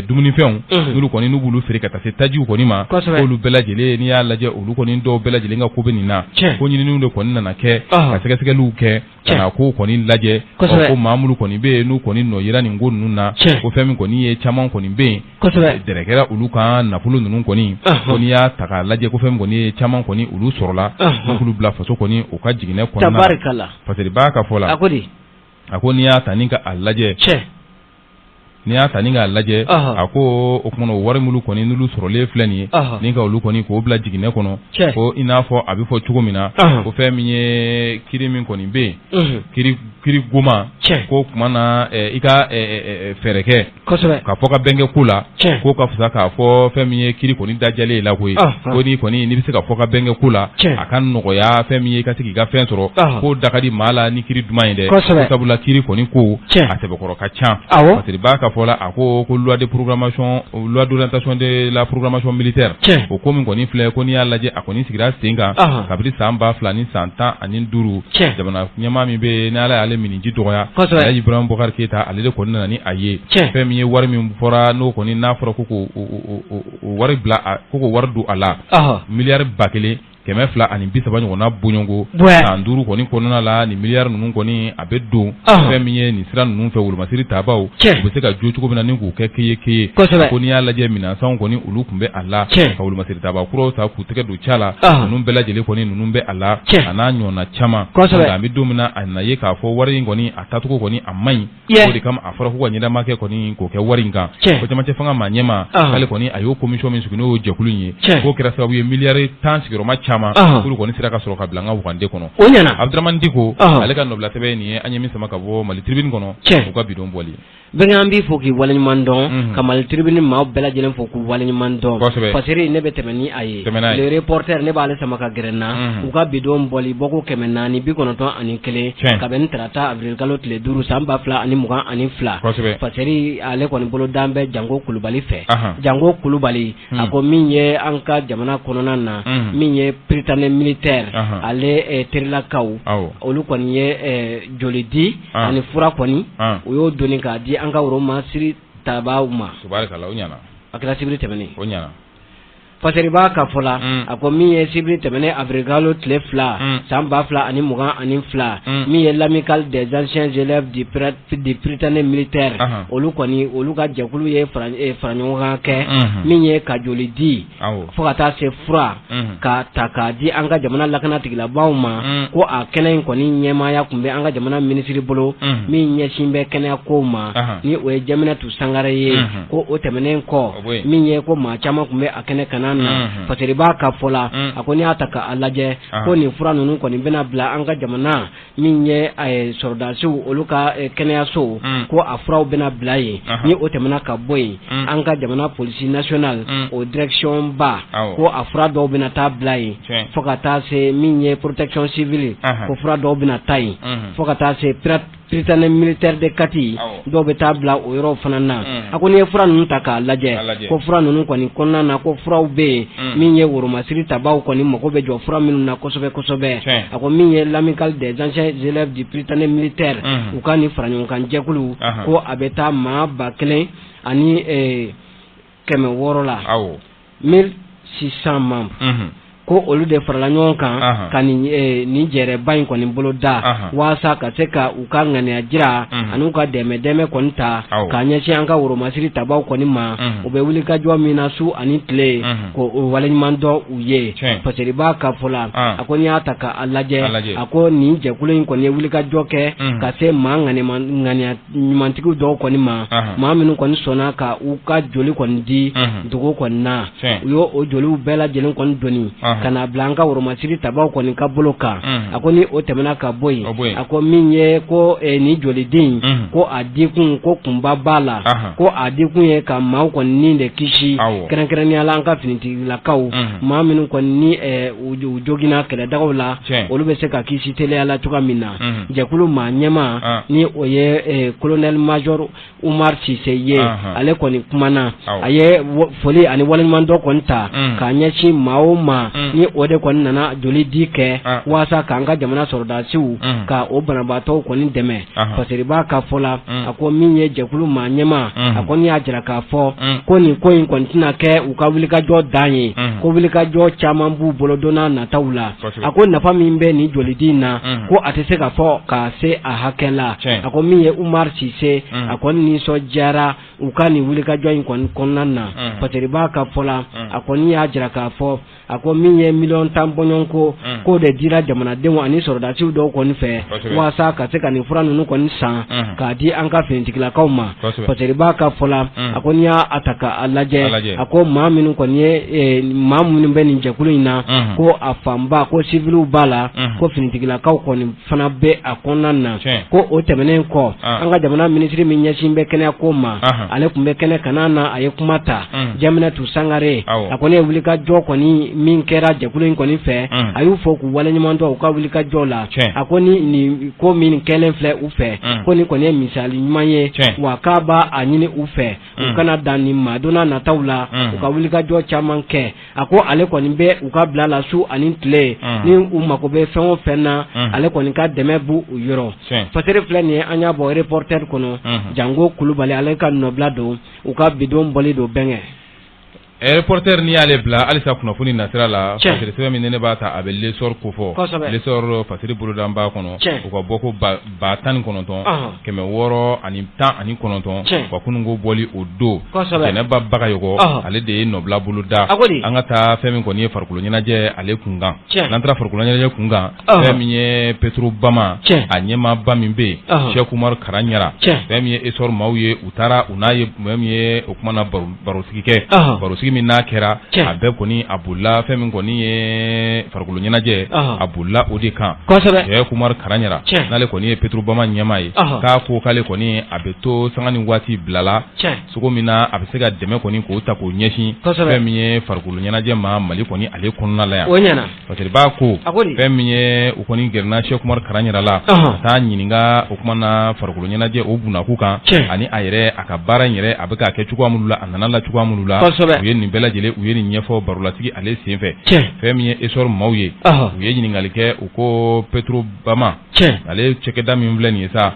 dumunifɛnw n'olu kɔni n'u b'olu feere ka taa se tajiw kɔni ma k'olu bɛɛ lajɛlen n'i y'a lajɛ olu kɔni dɔw bɛɛ lajɛlen ka ko bɛ nin na ko ɲininiw de kɔni nana kɛ ka sɛgɛsɛgɛliw kɛ ka na ko kɔni lajɛ ko maa minnu kɔni bɛ yen n'u kɔni nɔ yera nin ko ninnu na ko fɛn min kɔni ye caman kɔni bɛ yen dɛrɛkɛra olu kan nafolo ninnu kɔni ko n'i y'a ta k'a lajɛ ko fɛn min kɔni ye caman kɔni olu sɔrɔla k'olu bila faso kɔni u ka jiginɛ kɔnɔna na fasiri b'a ka fɔ la a ko n'i y'a ta ni ka a lajɛ n'i y'a ta ni k'a lajɛ a ko o kumana o wari minnu kɔni n'olu sɔrɔlen filɛ nin ye ni ka olu kɔni k'o bila jiginɛ kɔnɔ ko i n'a fɔ a bɛ fɔ cogo min na ko fɛn min ye kiri min kɔni bɛ yen kiri goma ko tuma na i ka fɛɛrɛ kɛ ka fɔ ka bɛnkɛ ko la ko ka fisa k'a fɔ fɛn min ye kiri kɔni dajɛlen la koyi ko ni kɔni n'i bɛ se ka fɔ ka bɛnkɛ ko la a ka nɔgɔya fɛn min ye i ka se k'i ka fɛn sɔrɔ ko da ka di maa la ni kiri duman ye dɛ sabula kiri kɔni ko a sɛbɛkɔrɔ ka ca parce que b'a ka fɔ la a ko loi d'orientation de la programmation militaire o ko min kɔni filɛ ko n'i y'a lajɛ a kɔni sigira sen kan kabini san 2000 ni san 15 jamana ɲɛmaa min bɛ yen n'ala y'ale miniji dɔgɔya Alhaji Ibrahima Boubacar Keita ale de kɔni nana ni a ye fɛn min ye wari min fɔra n'o kɔni n'a fɔra ko wari bila ko wari don a la miliyari 1000 230 ɲɔgɔnna bɔɲɔngo san 5 kɔni kɔnɔna la ni miliyari ninnu kɔni a bɛ don fɛn min ye nin sira ninnu fɛ wolomasiri tabaw u bɛ se ka jo cogo min na ni k'u kɛ keye ko n'i y'a lajɛ minansanw kɔni olu tun bɛ a la ka wolomasiri tabaa kuraw ta k'u tɛgɛ don ca la ninnu bɛɛ lajɛlen kɔni ninnu bɛ a la a n'a ɲɔgɔnna caman nka an bɛ don min na a nana ye k'a fɔ wari in kɔni a tacogo kɔni a man ɲi o de kama a fɔra ko ka ɲɛnama kɛ kɔni k'o kɛ wari in kan ko camancɛ fanga maa ɲɛma k'ale kɔni a y'o commission min sigi n'o ye jɛkulu in ye k'o kɛra sababu ye miliyari 10 sigiyɔrɔma caman olu kɔni sera ka sɔrɔ ka bila an ka Wugande kɔnɔ Abdramane Diko ale ka nɔbila sɛbɛn nin ye an ye min sama ka bɔ Mali Tribune kɔnɔ u ka bidon bɔli bɛɛ an b'i fɔ k'i waleɲuman dɔn ka Mali Tribune maaw bɛɛ lajɛlen fɔ k'u waleɲuman dɔn Fasiri ne bɛ tɛmɛ ni a ye le reporter ne b'ale sama ka gɛrɛ n na u ka bidon bɔli bɔko 491 ka bɛn ni tarata avril kalo tile 5 san 2022 Fasiri ale kɔni bolo dan bɛ Jango Kulubali fɛ Jango Kulubali a ko min ye an ka jamana kɔnɔna na min ye Prytanée militaire ale terilakaw olu kɔni ye joli di ani fura kɔni o y'o doni k'a di an ka woromasiri tabaw ma subarikala o ɲana a kɛra sibiri tɛmɛnen o ɲana Fasiri b'a ka fɔ la a ko min ye sibiri tɛmɛnen avril kalo tile 2 san 2022 min ye l'amicale des anciens élèves du Prytanée militaire olu kɔni olu ka jɛkulu ye fara ɲɔgɔn kɛ min ye ka joli di fo ka taa se fura ka ta k'a di an ka jamana lakana tigilabaw ma ko a kɛnɛ in kɔni ɲɛmaaya tun bɛ an ka jamana minisiri bolo min ɲɛsin bɛ kɛnɛya kow ma ni o ye Jaminatu Sangare ye ko o tɛmɛnen kɔ min ye ko maa caman tun bɛ a kɛnɛ kana Fasiri b'a ka fɔ la a ko n'i y'a ta k'a lajɛ ko nin fura ninnu kɔni bɛna bila an ka jamana min ye sɔrɔdasiw olu ka kɛnɛyaso ko a furaw bɛna bila yen ni o tɛmɛna ka bɔ yen an ka jamana police nationale o direction ba ko a fura dɔw bɛna taa bila yen fo ka taa se min ye protection civile ko fura dɔw bɛna taa yen fo ka taa se Prytanée militaire de Kati dɔw bɛ taa bila o yɔrɔ fana na a ko n'i ye fura ninnu ta k'a lajɛ ko fura ninnu kɔni kɔnɔna na ko furaw bɛ yen min ye woromasiri tabaw kɔni mago bɛ jɔ fura minnu na kosɛbɛ a ko min ye l'amicale des anciens élèves du Prytanée militaire u ka nin fara ɲɔgɔn kan jɛkulu ko a bɛ taa maa 1000 ani 600 la 1600 membres ko olu de farala ɲɔgɔn kan ka nin jɛrɛba in kɔni bolo da waasa ka se ka u ka ŋaniya jira ani u ka dɛmɛ kɔni ta k'a ɲɛsin an ka woromasiri tabaw kɔni ma u bɛ wuli ka jɔ min na su ani tile ko o waleɲuman dɔn u ye Fasiri b'a ka fɔ la a ko n'i y'a ta k'a lajɛ a ko nin jɛkulu in kɔni ye wuli ka jɔ kɛ ka se maa ŋaniya ɲumantigiw dɔw kɔni ma maa minnu kɔni sɔnna ka u ka joli kɔni di dugu kɔni na u y'o joliw bɛɛ lajɛlen kɔni doni kana blanka woromasiri tabaw kɔni ka bolo kan a ko ni o tɛmɛna ka bɔ yen a ko min ye ko ni joliden ko a dikun ko kunba b'a la ko a dikun ye ka maaw kɔni ni de kisi kɛrɛnkɛrɛnnenya la an ka finitigilakaw maa minnu kɔni ni u jogina kɛlɛdagaw la olu bɛ se ka kisi teliya la cogoya min na jɛkulu maa ɲɛma ni o ye colonel major Umar Cisse ye ale kɔni kumana a ye foli ani waleɲuman dɔ kɔni ta k'a ɲɛsin maa o maa ni o de kɔni nana joli di kɛ walasa k'an ka jamana sɔrɔdasiw ka o banabaatɔw kɔni dɛmɛ parce que i b'a ka fɔ la a ko min ye jɛkulu maa ɲɛma a kɔni y'a jira k'a fɔ ko nin ko in kɔni tɛna kɛ u ka wulikajɔ dan ye ko wulikajɔ caman b'u bolo don n'a nataw la a ko nafa min bɛ nin jolidi in na ko a tɛ se ka fɔ k'a se a hakɛ la a ko min ye Umar Cisse a kɔni nisɔndiyara u ka nin wulikajɔ in kɔni kɔnɔna na parce que i b'a ka fɔ la a kɔni y'a jira k'a fɔ a ko min ye 1,10 bɔɲɔnko k'o de dira jamanadenw ani sɔrɔdasiw dɔw kɔni fɛ walasa ka se ka nin fura ninnu kɔni san k'a di an ka finitigilakaw ma parce que i b'a ka fɔ la a ko n'i y'a ta k'a lajɛ a ko maa minnu kɔni ye maa minnu bɛ nin jɛkulu in na ko a fanba ko civiliw b'a la ko finitigilakaw kɔni fana bɛ a kɔnɔna na ko o tɛmɛnen kɔ an ka jamana minisiri min ɲɛsin bɛ kɛnɛya ko ma ale tun bɛ kɛnɛ kan'a na a ye kuma ta Jaminatu Sangare a kɔni ye wulikajɔ kɔni min kɛra jɛkulu in kɔni fɛ a y'u fɔ k'u waleɲuman dɔn u ka wulikajɔ la a ko ni ko min kɛlen filɛ u fɛ ko nin kɔni ye misali ɲuman ye wa k'a b'a a ɲini u fɛ u kana dan nin ma don n'a nataw la u ka wulikajɔ caman kɛ a ko ale kɔni bɛ u ka bila la su ani tile ni u mako bɛ fɛn o fɛn na ale kɔni ka dɛmɛ b'u u yɔrɔ fasɛri filɛ nin ye an y'a bɔ reporter kɔnɔ Jango Kulubali ale ka nɔbila don u ka bidon bɔli don bɛnkɛ reporter ni y'ale bila halisa kunnafoni nasira la fasiri sɛbɛn min ne b'a ta a bɛ lesor ko fɔ lesor fasiri bolodan b'a kɔnɔ u ka bɔ ko ba 19 619 wa kunungo bɔli o don Jɛnɛba Bagayoko ale de ye nɔbila boloda an ka taa fɛn min kɔni ye farikolo ɲɛnajɛ ale kunkan n'an taara farikolo ɲɛnajɛ kunkan fɛn min ye Petro Bama a ɲɛmaaba min bɛ yen Cheikh Umar Karanyara fɛn min ye esor maaw ye u taara u n'a ye fɛn min ye o kumana barosigi kɛ barosigi min n'a kɛra a bɛɛ kɔni a bolila fɛn min kɔni ye farikolo ɲɛnajɛ a bolila o de kan Cheikh Umar Karanyara n'ale kɔni ye Petro Bama ɲɛmaa ye k'a ko k'ale kɔni a bɛ to sanga ni waati bilala sogo min na a bɛ se ka dɛmɛ kɔni k'o ta k'o ɲɛsin fɛn min ye farikolo ɲɛnajɛ ma Mali kɔni ale kɔnɔna la yan parce que b'a ko fɛn min ye o kɔni gɛrɛna Cheikh Umar Karanyara la ka taa ɲininka o kuma na farikolo ɲɛnajɛ o bunakun kan ani a yɛrɛ a ka baara in yɛrɛ a bɛ k'a kɛ cogoya minnu la a nana la cogoya minnu la u ye nin bɛɛ lajɛlen u ye nin ɲɛfɔ barolatigi ale senfɛ fɛn min ye esor maaw ye u ye ɲininkali kɛ u ko Petro Bama ale cɛkɛda min filɛ nin ye sa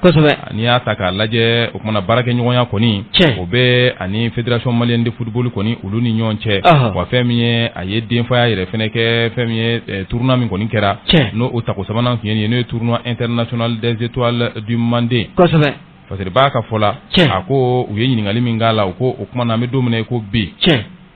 n'i y'a ta k'a lajɛ o kumana baarakɛɲɔgɔnya kɔni o bɛ ani Fédération Malienne de Football kɔni olu ni ɲɔgɔn cɛ wa fɛn min ye a ye denfaya yɛrɛ fɛnɛ kɛ fɛn min ye tournoi min kɔni kɛra n'o o tako sabanan tun ye nin ye n'o ye tournoi international des étoiles du Mandé parce que b'a ka fɔ la a ko u ye ɲininkali min k'a la u ko o kumana an bɛ don min na ko bi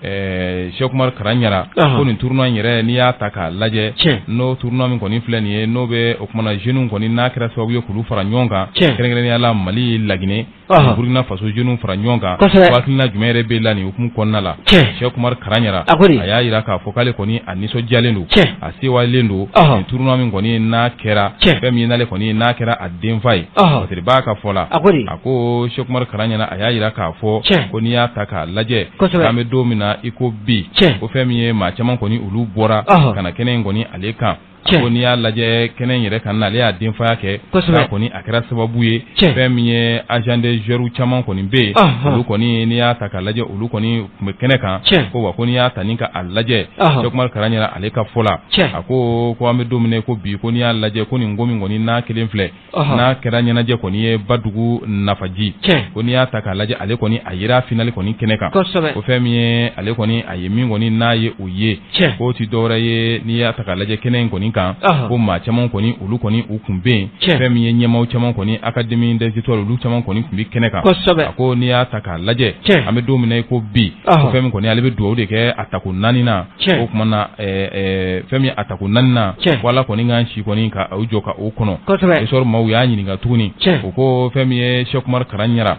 Cheikh Umar Karanyara ko nin tournoi yɛrɛ n'i y'a ta k'a lajɛ n'o tournoi min kɔni filɛ nin ye n'o bɛ o kumana jeunes kɔni n'a kɛra sababu ye k'olu fara ɲɔgɔn kan kɛrɛnkɛrɛnnenya la Mali Laginɛ Burkina Faso jeunes fara ɲɔgɔn kan hakilina jumɛn yɛrɛ bɛ la nin hukumu kɔnɔna la Cheikh Umar Karanyara a y'a jira k'a fɔ k'ale kɔni a nisɔndiyalen don a sewalen don nin tournoi min kɔni n'a kɛra fɛn min ye n'ale kɔni n'a kɛra a denfa ye parce que b'a ka fɔ la a ko Cheikh Umar Karanyara a y'a jira k'a fɔ ko n'i y'a ta k'a lajɛ k'an bɛ don min na i ko bi ko fɛn min ye maa caman kɔni olu bɔra ka na kɛnɛ in kɔni ale kan ko n'i y'a lajɛ kɛnɛ in yɛrɛ kan n'ale y'a denfaya kɛ k'a kɔni a kɛra sababu ye fɛn min ye agent de joueurs caman kɔni bɛ yen olu kɔni n'i y'a ta k'a lajɛ olu kɔni tun bɛ kɛnɛ kan ko wa ko n'i y'a ta ni ka a lajɛ Cheikh Umar Karanyara ale ka fɔ la a ko an bɛ don min na ko bi ko n'i y'a lajɛ ko nin ko min kɔni n'a kelen filɛ n'a kɛra ɲɛnajɛ kɔni ye Badugu Nafaji ko n'i y'a ta k'a lajɛ ale kɔni a yera finale kɔni kɛnɛ kan ko fɛn min ye ale kɔni a ye min kɔni n'a ye o ye k'o ti dɔwɛrɛ ye n'i y'a ta k'a lajɛ kɛnɛ in kɔni kan ko maa caman kɔni olu kɔni u kun bɛ yen fɛn min ye ɲɛmaaw caman kɔni Académie des Étoiles olu caman kɔni kun bɛ kɛnɛ kan a ko n'i y'a ta k'a lajɛ an bɛ don min na ko bi ko fɛn min kɔni ale bɛ dugawu de kɛ a tako 4 na o kuma na fɛn min a tako 4 na wala kɔni k'an si kɔni ka u jɔ ka o kɔnɔ esor maaw y'a ɲininka tuguni o ko fɛn min ye Cheikh Umar Karanyara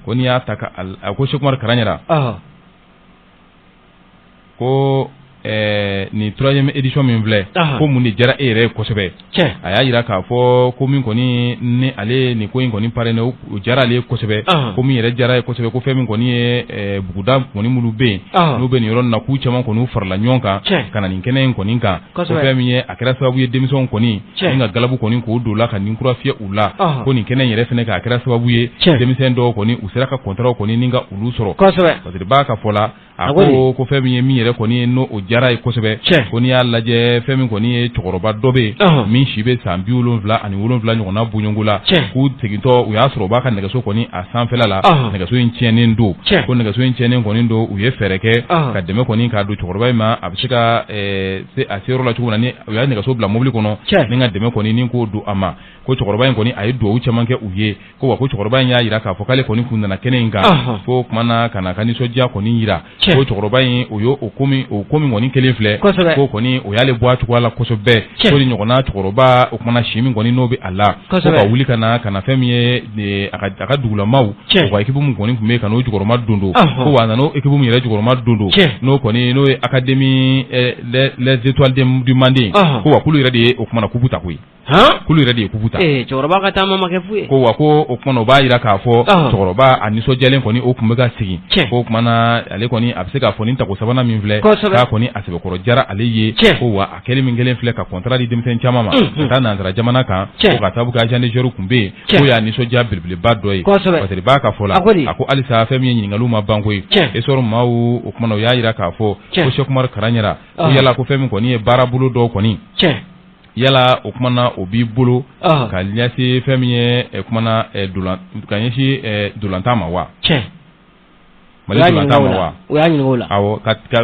ko n'i y'a ta ka a ko Cheikh Umar Karanyara ko ni 3e édition min filɛ ko mun de jara e yɛrɛ kosɛbɛ a y'a yira k'a fɔ ko min kɔni ni ale ni ko in kɔni parrainé o jara ale kosɛbɛ ko min yɛrɛ jara ye kosɛbɛ ko fɛn min kɔni ye buguda kɔni minnu bɛ yen n'u bɛ nin yɔrɔ na k'u caman kɔni farala ɲɔgɔn kan ka na nin kɛnɛ in kɔni kan ko fɛn min ye a kɛra sababu ye denmisɛnw kɔni ni ka galabu kɔni k'o don la ka nin kura fiyɛ u la ko nin kɛnɛ in yɛrɛ fɛnɛ k'a kɛra sababu ye denmisɛn dɔw kɔni u sera ka contrat kɔni ni ka olu sɔrɔ parce que b'a ka fɔ la a ko fɛn min ye min yɛrɛ kɔni n'o o jara ye kosɛbɛ ko n'i y'a lajɛ fɛn min kɔni ye cɛkɔrɔba dɔ bɛ yen min si bɛ san 77 ɲɔgɔnna bɔɲɔgɔnko la k'u segintɔ u y'a sɔrɔ u b'a ka nɛgɛso kɔni a sanfɛla la nɛgɛso in tiɲɛnen don ko nɛgɛso in tiɲɛnen kɔni don u ye fɛɛrɛ kɛ ka dɛmɛ kɔni k'a don cɛkɔrɔba in ma a bɛ se ka a seyɔrɔ la cogo min na ni u y'a nɛgɛso bila mobili kɔnɔ ni ka dɛmɛ kɔni ni k'o don a ma ko cɛkɔrɔba in kɔni a ye duwawu caman kɛ u ye ko wa ko cɛkɔrɔba in y'a yira k'a fɔ k'ale kɔni kun nana kɛnɛ in kan fo kuma na ka na ka nisɔndiya kɔni yira ko cɛkɔrɔba in o ye o ko min kɔni kelen filɛ ko kɔni o y'ale bɔ a cogoya la kosɛbɛ ko ni ɲɔgɔnna cɛkɔrɔba o kumana si min kɔni n'o bɛ a la ko ka wuli ka na fɛn min ye a ka dugulamaw u ka équipe min kɔni tun bɛ yen ka n'o jukɔrɔma don ko wa a nana o équipe min yɛrɛ jukɔrɔma don n'o ye académie les étoiles du Mandé ko wa k'olu yɛrɛ de ye o kumana kubu ta koyi k'olu yɛrɛ de ye kubu ta cɛkɔrɔba ka taama ma kɛ fu ye ko wa ko o kumana o b'a yira k'a fɔ cɛkɔrɔba a nisɔndiyalen kɔni o tun bɛ ka segin ko o kumana ale kɔni a bɛ se k'a fɔ ni tako sabanan min filɛ k'a kɔni a sɛbɛkɔrɔ jara ale ye ko wa a kɛlen min kelen filɛ ka contrat di denmisɛn caman ma ka taa nansara jamana kan ko ka sababu kɛ agent de joueur kun bɛ yen ko y'a nisɔndiya belebeleba dɔ ye parce que b'a ka fɔ la a ko halisa fɛn min ye ɲininkaliw ma ban koyi esɔr maaw o kumana o y'a yira k'a fɔ ko Cheikh Umar Karaɲara ko yala ko fɛn min kɔni ye baara bolo dɔw kɔni yala o kumana o b'i bolo ka ɲɛsin fɛn min ye kumana ka ɲɛsin dolantan ma wa Mali dolantan ma wa o y'a ɲininka o la awɔ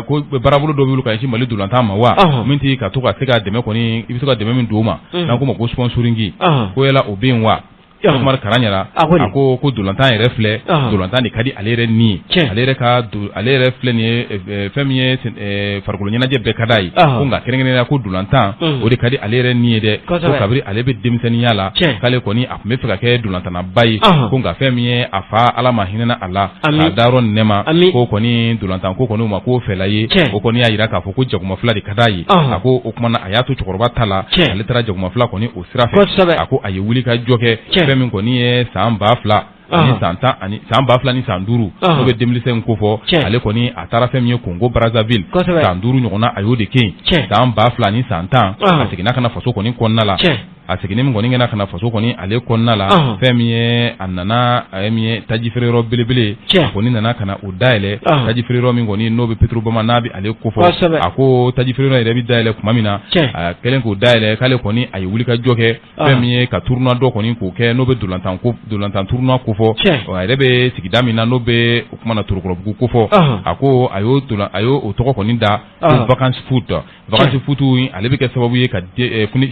ko baarabolo dɔ b'i bolo ka ɲɛsin Mali dolantan ma wa min tɛ ka to ka se ka dɛmɛ kɔni i bɛ se ka dɛmɛ min don o ma n'an k'o ma ko sponsoring ko yala o bɛ yen wa Umar Karaɲara a ko dolantan yɛrɛ filɛ dolantan de ka di ale yɛrɛ ni ale yɛrɛ filɛ nin ye fɛn min ye farikolo ɲɛnajɛ bɛɛ ka d'a ye ko nka kɛrɛnkɛrɛnnenya ko dolantan o de ka di ale yɛrɛ ni ye dɛ ko kabiri ale bɛ denmisɛnninya la k'ale kɔni a tun bɛ fɛ ka kɛ dolantanaba ye ko nka fɛn min ye a fa Ala ma hinɛ a la k'a da yɔrɔ nɛma ko kɔni dolantan ko kɔni o ma k'o fɛla ye o kɔni y'a yira k'a fɔ ko jakuma fila de ka d'a ye a ko o kumana a y'a to cɛkɔrɔba ta la ale taara jakuma fila kɔni o sira fɛ a ko a ye wuli ka jɔ kɛ fɛn min kɔni ye san 2000 ani san 2000 ni san 5 n'o bɛ 2005 ko fɔ ale kɔni a taara fɛn min ye Congo Brazzaville san 5 ɲɔgɔnna a y'o de kɛ yen san 2000 ni san 10 a seginna ka na faso kɔni kɔnɔna la a seginne min kɔni kɛra ka na faso kɔni ale kɔnɔna la fɛn min ye a nana a ye min ye taji feere yɔrɔ belebele a kɔni nana ka na o dayɛlɛ taji feere yɔrɔ min kɔni n'o bɛ Petrobama n'a bɛ ale ko fɔ a ko taji feere yɔrɔ yɛrɛ bɛ dayɛlɛ tuma min na a kɛlen k'o dayɛlɛ k'ale kɔni a ye wuli ka jɔ kɛ fɛn min ye ka tournoi dɔ kɔni k'o kɛ n'o bɛ dolantan tournoi ko fɔ a yɛrɛ bɛ sigida min na n'o bɛ o kumana Torokɔrɔbugu ko fɔ a ko a y'o o tɔgɔ kɔni da ko vacances foot ale bɛ kɛ sababu ye ka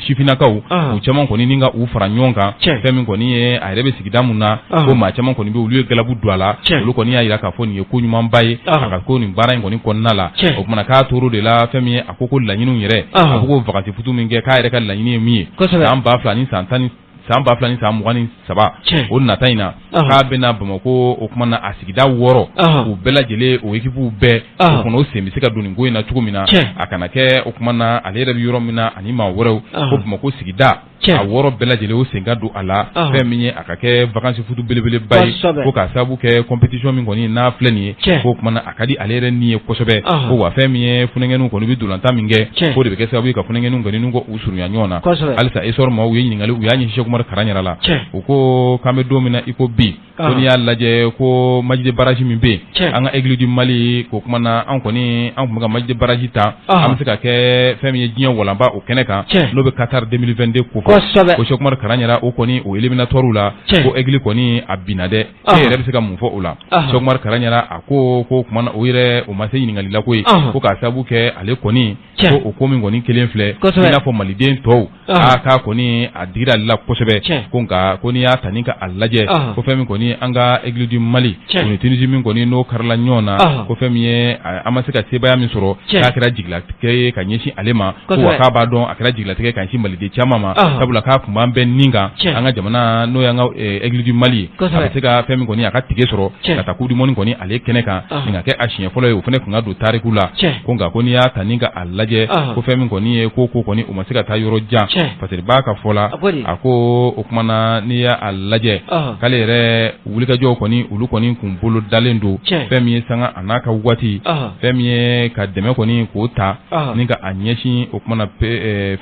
sifinnakaw u caman kɔni ni ka u fara ɲɔgɔn kan fɛn min kɔni ye a yɛrɛ bɛ sigida mun na ko maa caman kɔni bɛ olu ye galabu don a la olu kɔni y'a yira k'a fɔ nin ye ko ɲumanba ye a ka ko nin baara in kɔni kɔnɔna la o kumana k'a tor'o de la fɛn min ye a ko laɲiniw yɛrɛ a ko vacances foot min kɛ k'a yɛrɛ ka laɲini ye min ye san 2000 ni san 10 san 2000 ni san 23 o nata in na k'a bɛna Bamako o kumana a sigida 6 u bɛɛ lajɛlen o équipew bɛɛ o kɔnɔ o sen bɛ se ka don nin ko in na cogo min na a kana kɛ o kumana ale yɛrɛ bɛ yɔrɔ min na ani maa wɛrɛw ko Bamako sigida a 6 bɛɛ lajɛlen o sen ka don a la fɛn min ye a ka kɛ vacances foot belebeleba ye ko k'a sababu kɛ compétition min kɔni n'a filɛ nin ye ko kumana a ka di ale yɛrɛ ni ye kosɛbɛ ko wa fɛn min ye funɛŋɛniw kɔni bɛ dolantan min kɛ ko de bɛ kɛ sababu ye ka funɛŋɛniw kɔni n'u ko u surunya ɲɔgɔn na halisa esor maaw ye ɲininkali u y'a ɲɛsin Cheikh Umar Karaɲara la u ko k'an bɛ don min na i ko bi ko n'i y'a lajɛ ko Majide barrage min bɛ yen an ka Aigle du Mali ko kumana an tun bɛ ka Majide barrage ta an bɛ se ka kɛ fɛn min ye diɲɛ walanba o kɛnɛ kan n'o bɛ Qatar 2022 ko fɔ ko Cheikh Umar Karaɲara o kɔni o éliminatoire la ko Aigle kɔni a binna dɛ e yɛrɛ bɛ se ka mun fɔ o la Cheikh Umar Karaɲara a ko kumana o yɛrɛ o ma se ɲininkali la koyi ko k'a sababu kɛ ale kɔni ko o ko min kɔni kelen filɛ i n'a fɔ maliden tɔw k'a kɔni a digira ale la kosɛbɛ ko nka ko n'i y'a ta ni ka a lajɛ ko fɛn min kɔni an ka Aigle du Mali o ni Tunisie min kɔni n'o karila ɲɔgɔn na ko fɛn min ye an ma se ka sebaya min sɔrɔ k'a kɛra jigilatigɛ ye ka ɲɛsin ale ma ko wa k'a b'a dɔn a kɛra jigilatigɛ ka ɲɛsin maliden caman ma sabula k'a kun b'an bɛɛ nin kan an ka jamana n'o y'an ka Aigle du Mali a bɛ se ka fɛn min kɔni a ka tige sɔrɔ ka taa Coupe du Monde kɔni ale kɛnɛ kan nin ka kɛ a siɲɛ fɔlɔ ye o fana kun ka don tariku la ko nka ko n'i y'a ta ni ka a lajɛ ko fɛn min kɔni ye ko kɔni o ma se ka taa yɔrɔ jan parce que b'a ka fɔ la a ko o kumana n'i y'a lajɛ k'ale yɛrɛ wulikajɔw kɔni olu kɔni kun bolo dalen don fɛn min ye sanga a n'a ka waati fɛn min ye ka dɛmɛ kɔni k'o ta ni ka a ɲɛsin o kumana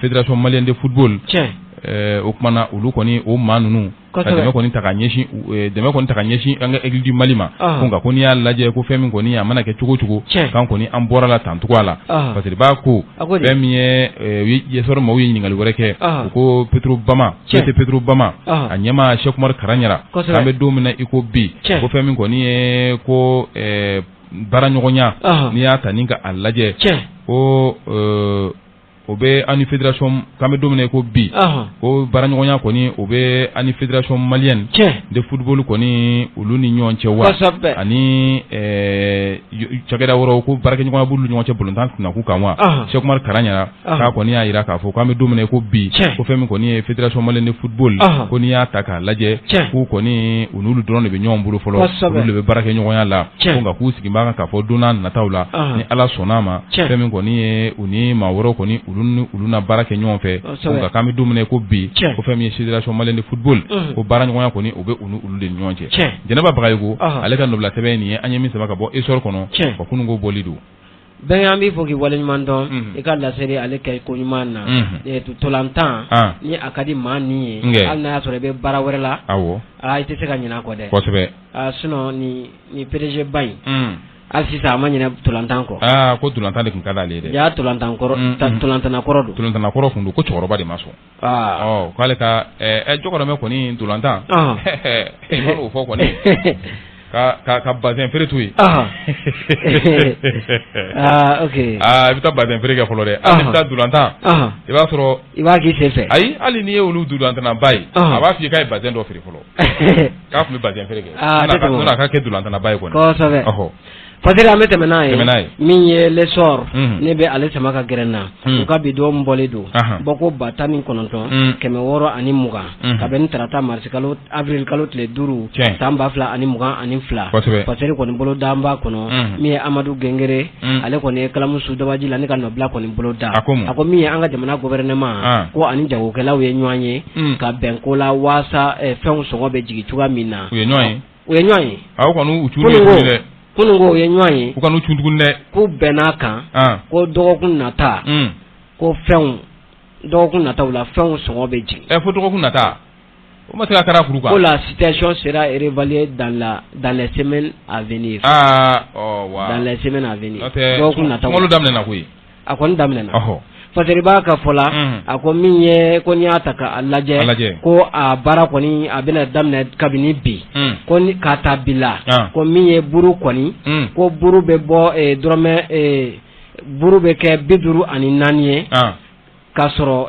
Fédération Malienne de Football o kumana olu kɔni o maa ninnu ka dɛmɛ kɔni ta ka ɲɛsin an ka Aigle du Mali ma ko nka ko n'i y'a lajɛ ko fɛn min kɔni a mana kɛ cogo cogo kan kɔni an bɔra la tan cogoya la parce que b'a ko fɛn min ye sɔrɔ maaw ye ɲininkali wɛrɛ kɛ u ko Petro Bama a ɲɛmaa Cheikh Oumar Karaniara k'an bɛ don min na i ko bi ko fɛn min kɔni ye ko baara ɲɔgɔnya n'i y'a ta ni ka a lajɛ ko o bɛ ani fédération k'an bɛ don min na i ko bi ko baara ɲɔgɔnya kɔni o bɛ ani Fédération Malienne de Football kɔni olu ni ɲɔgɔn cɛ wa ani cakɛda wɛrɛw ko baarakɛɲɔgɔnya b'olu ni ɲɔgɔn cɛ balontan kunnaku kan wa Cheikh Oumar Karaniara k'a kɔni y'a jira k'a fɔ k'an bɛ don min na i ko bi ko fɛn min kɔni ye Fédération Malienne de Football ko n'i y'a ta k'a lajɛ k'u kɔni u n'olu dɔrɔn de bɛ ɲɔgɔn bolo fɔlɔ olu de bɛ baarakɛɲɔgɔnya la ko nka k'u sigi b'a kan k'a fɔ don n'a nataw la ni Ala sɔnn'a ma fɛn min kɔni ye u ni maa wɛrɛw kɔni olu na baara kɛ ɲɔgɔn fɛ nka k'an bɛ don min na ko bi ko fɛn min ye Fédération Malienne de Football ko baara ɲɔgɔnya kɔni o bɛ u ni olu de ni ɲɔgɔn cɛ Jɛnɛba Bagayogo ale ka nɔbila sɛbɛn nin ye an ye min sɛbɛn ka bɔ essor kɔnɔ ka kununko bɔli don bɛɛ an b'i fɔ k'i waleɲuman dɔn i ka laseli ale kɛ ko ɲuman na tolantan ni a ka di maa nin ye hali n'a y'a sɔrɔ i bɛ baara wɛrɛ la i tɛ se ka ɲinɛ a kɔ dɛ kosɛbɛ sinon ni PDG ba in hali sisan a ma ɲinɛ tolantan kɔ ko tolantan de tun ka d'ale dɛ ja tolantan kɔrɔ tolantana kɔrɔ don tolantana kɔrɔ kun don ko cɛkɔrɔba de ma sɔn k'ale ka jɔkɔrɔmɛ kɔni tolantan i ma n'o fɔ kɔni ka bazin feere to yen ok i bɛ taa bazin feere kɛ fɔlɔ dɛ hali i bɛ taa dolantan i b'a sɔrɔ i b'a k'i sen fɛ ayi hali n'i ye olu dolantana ba ye a b'a f'i ye k'a ye bazin dɔ feere fɔlɔ k'a tun bɛ bazin feere kɛ n'o a ka kɛ dolantana ba ye kɔni kosɛbɛ Fadiri an bɛ tɛmɛ n'a ye min ye l'essor ne bɛ ale sama ka gɛrɛ na u ka bi dɔn bɔlen don bɔ ko 19 620 ka bɛn ni tarata mars kalo avril kalo tile 5 san 2022 Fadiri kɔni bolo da an b'a kɔnɔ min ye Amadu Gengere ale kɔni ye kalamu su dabaji la ne ka nɔbila kɔni bolo da a ko min ye an ka jamana gouvernement ko ani jagokɛlaw ye ɲɔgɔn ye ka bɛn ko la waasa fɛnw sɔngɔ bɛ jigin cogoya min na u ye ɲɔgɔn ye aw kɔni u cuuru dɛ kunun ko u ye ɲɔgɔn ye u ka n'u cun tuguni dɛ ko bɛnn'a kan ko dɔgɔkun nata ko dɔgɔkun nataw la fɛnw sɔngɔ bɛ jigin fo dɔgɔkun nata o ma se ka kɛra kuru kan ko la situation sera réévaluée dans les semaines à venir dans les semaines à venir dɔgɔkun nataw kungolo daminɛna koyi a kɔni daminɛna Fadiri b'a ka fɔ la a ko min ye ko n'i y'a ta k'a lajɛ ko a baara kɔni a bɛna daminɛ kabini bi ko k'a ta bi la ko min ye buru kɔni ko buru bɛ bɔ buru bɛ kɛ 54 ye k'a sɔrɔ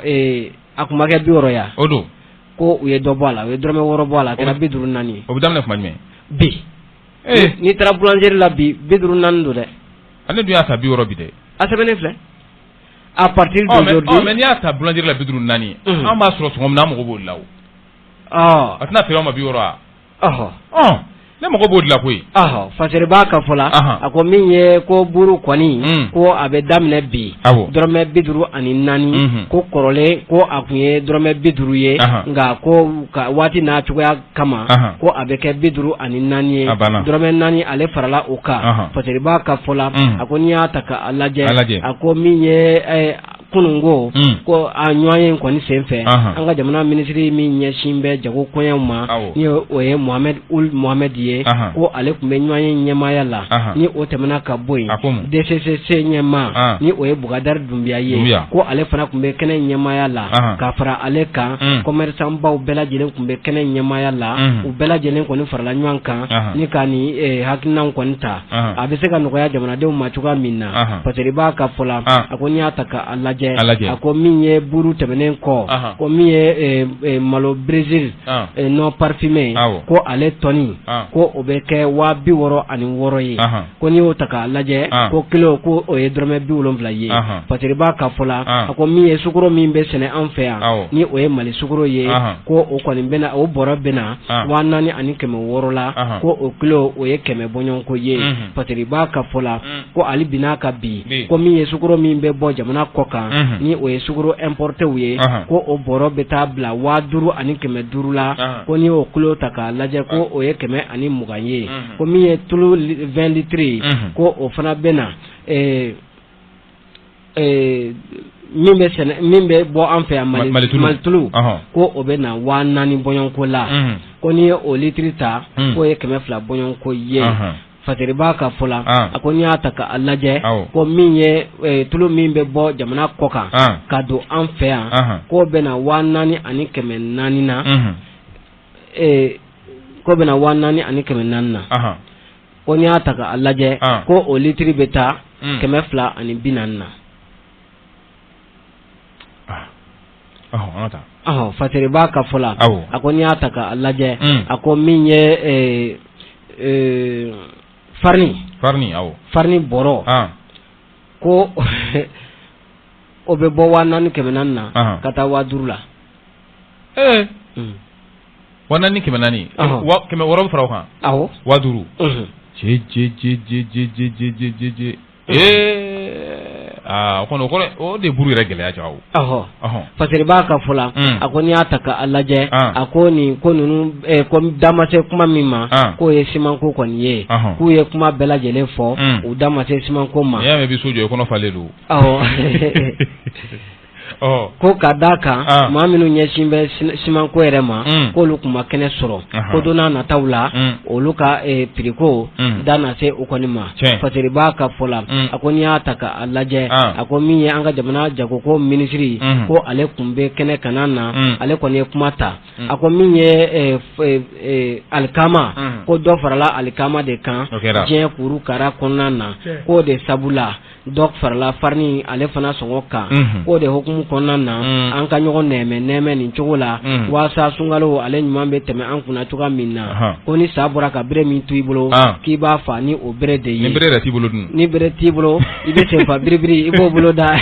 a kun ma kɛ 60 ya o don ko u ye dɔ bɔ a la u ye dɔrɔmɛ 6 bɔ a la a kɛra 54 ye o bɛ daminɛ tuma jumɛn bi n'i taara boulangerie la bi 54 don dɛ ale dun y'a ta 60 bi dɛ a sɛbɛnnen filɛ à partir d'aujourd'hui mais n'i y'a ta boulangerie la 54 an b'a sɔrɔ sɔngɔ min na an mago b'o de la o a tɛna feere an ma 60 ne mago b'o de la koyi Fadiri b'a ka fɔ la a ko min ye ko buru kɔni ko a bɛ daminɛ bi dɔrɔmɛ 54 ko kɔrɔlen ko a kun ye dɔrɔmɛ 50 ye nka ko ka waati n'a cogoya kama ko a bɛ kɛ 54 ye dɔrɔmɛ 4 ale farala o kan Fadiri b'a ka fɔ la a ko n'i y'a ta k'a lajɛ a ko min ye kununko ko a ɲɔgɔn ye kɔni sen fɛ an ka jamana minisiri min ɲɛsin bɛ jago kɔɲɛw ma ni o ye Mohamed ye ko ale tun bɛ ɲɔgɔn ye ɲɛmaaya la ni o tɛmɛna ka bɔ yen DCCC ɲɛmaa ni o ye Bukadari Dunbiya ye ko ale fana tun bɛ kɛnɛ ɲɛmaaya la ka fara ale kan commerçant baw bɛɛ lajɛlen tun bɛ kɛnɛ ɲɛmaaya la u bɛɛ lajɛlen kɔni farala ɲɔgɔn kan ni ka ni hakilinaw kɔni ta a bɛ se ka nɔgɔya jamanadenw ma cogoya min na Fadiri b'a ka fɔ la a ko n'i y'a ta k'a lajɛ lajɛ a ko min ye buru tɛmɛnen kɔ ko min ye malo Brésil non parfumé ko ale tɔni ko o bɛ kɛ 76 ye ko n'i y'o ta k'a lajɛ ko kilo ko o ye dɔrɔmɛ 70 ye Fateriba ka fɔ la a ko min ye sukaro min bɛ sɛnɛ an fɛ yan ni o ye Mali sukaro ye ko o kɔni bɛna o bɔrɔ bɛna 4600 la ko o kilo o ye 100 bɔɲɔgɔnko ye Fateriba ka fɔ la ko ali bina ka bi ko min ye sukaro min bɛ bɔ jamana kɔ kan ni o ye sukaro importé ye ko o bɔrɔ bɛ taa bila 5500 la ko ni o kilo ta k'a lajɛ ko o ye 120 ye ko min ye tulu 20 litres ko o fana bɛna min bɛ bɔ an fɛ yan Mali tulu ko o bɛ na 4000 bɔɲɔgɔnko la ko ni ye o litiri ta ko ye 200 bɔɲɔgɔnko ye Fateriba ka fɔ la a ko n'i y'a ta k'a lajɛ ko min ye tulu min bɛ bɔ jamana kɔ kan ka don an fɛ yan ko bɛ na 4400 na ko bɛ na 4400 na ko n'i y'a ta k'a lajɛ ko o litiri bɛ taa 240 na. Fateriba ka fɔ la a ko n'i y'a ta k'a lajɛ a ko min ye farni bɔrɔ ko o bɛ bɔ 4400 na ka taa 5000 la 4400 kɛmɛ wɔɔrɔ fara o kan 5000 o de buru yɛrɛ gɛlɛya jawo Fateriba ka fɔ la a ko n'i y'a ta k'a lajɛ a ko nin ko ninnu ko da ma se kuma min ma k'o ye simanko kɔni ye k'u ye kuma bɛɛ lajɛlen fɔ u da ma se simanko ma n'i y'a mɛn i bɛ so jɔ i kɔnɔ falen don ko ka d'a kan maa minnu ɲɛsin bɛ simanko yɛrɛ ma k'olu tun ma kɛnɛ sɔrɔ ko don n'a nataw la olu ka piriko da na se o kɔni ma Fateriba ka fɔ la a ko n'i y'a ta k'a lajɛ a ko min ye an ka jamana jagoko minisiri ko ale tun bɛ kɛnɛ kanan na ale kɔni ye kuma ta a ko min ye alikama ko dɔ farala alikama de kan diɲɛ kurukara kɔnɔna na k'o de sabula dɔ farala farni ale fana sɔngɔ kan k'o de hukumu kɔnɔna na an ka ɲɔgɔn nɛmɛ nin cogo la waasa sunkalo ale ɲuman bɛ tɛmɛ an kunna cogoya min na ko ni sa bɔra ka bere min to i bolo k'i b'a fa ni o bere de ye ni bere t'i bolo i bɛ senfa biribiri i b'o bolo da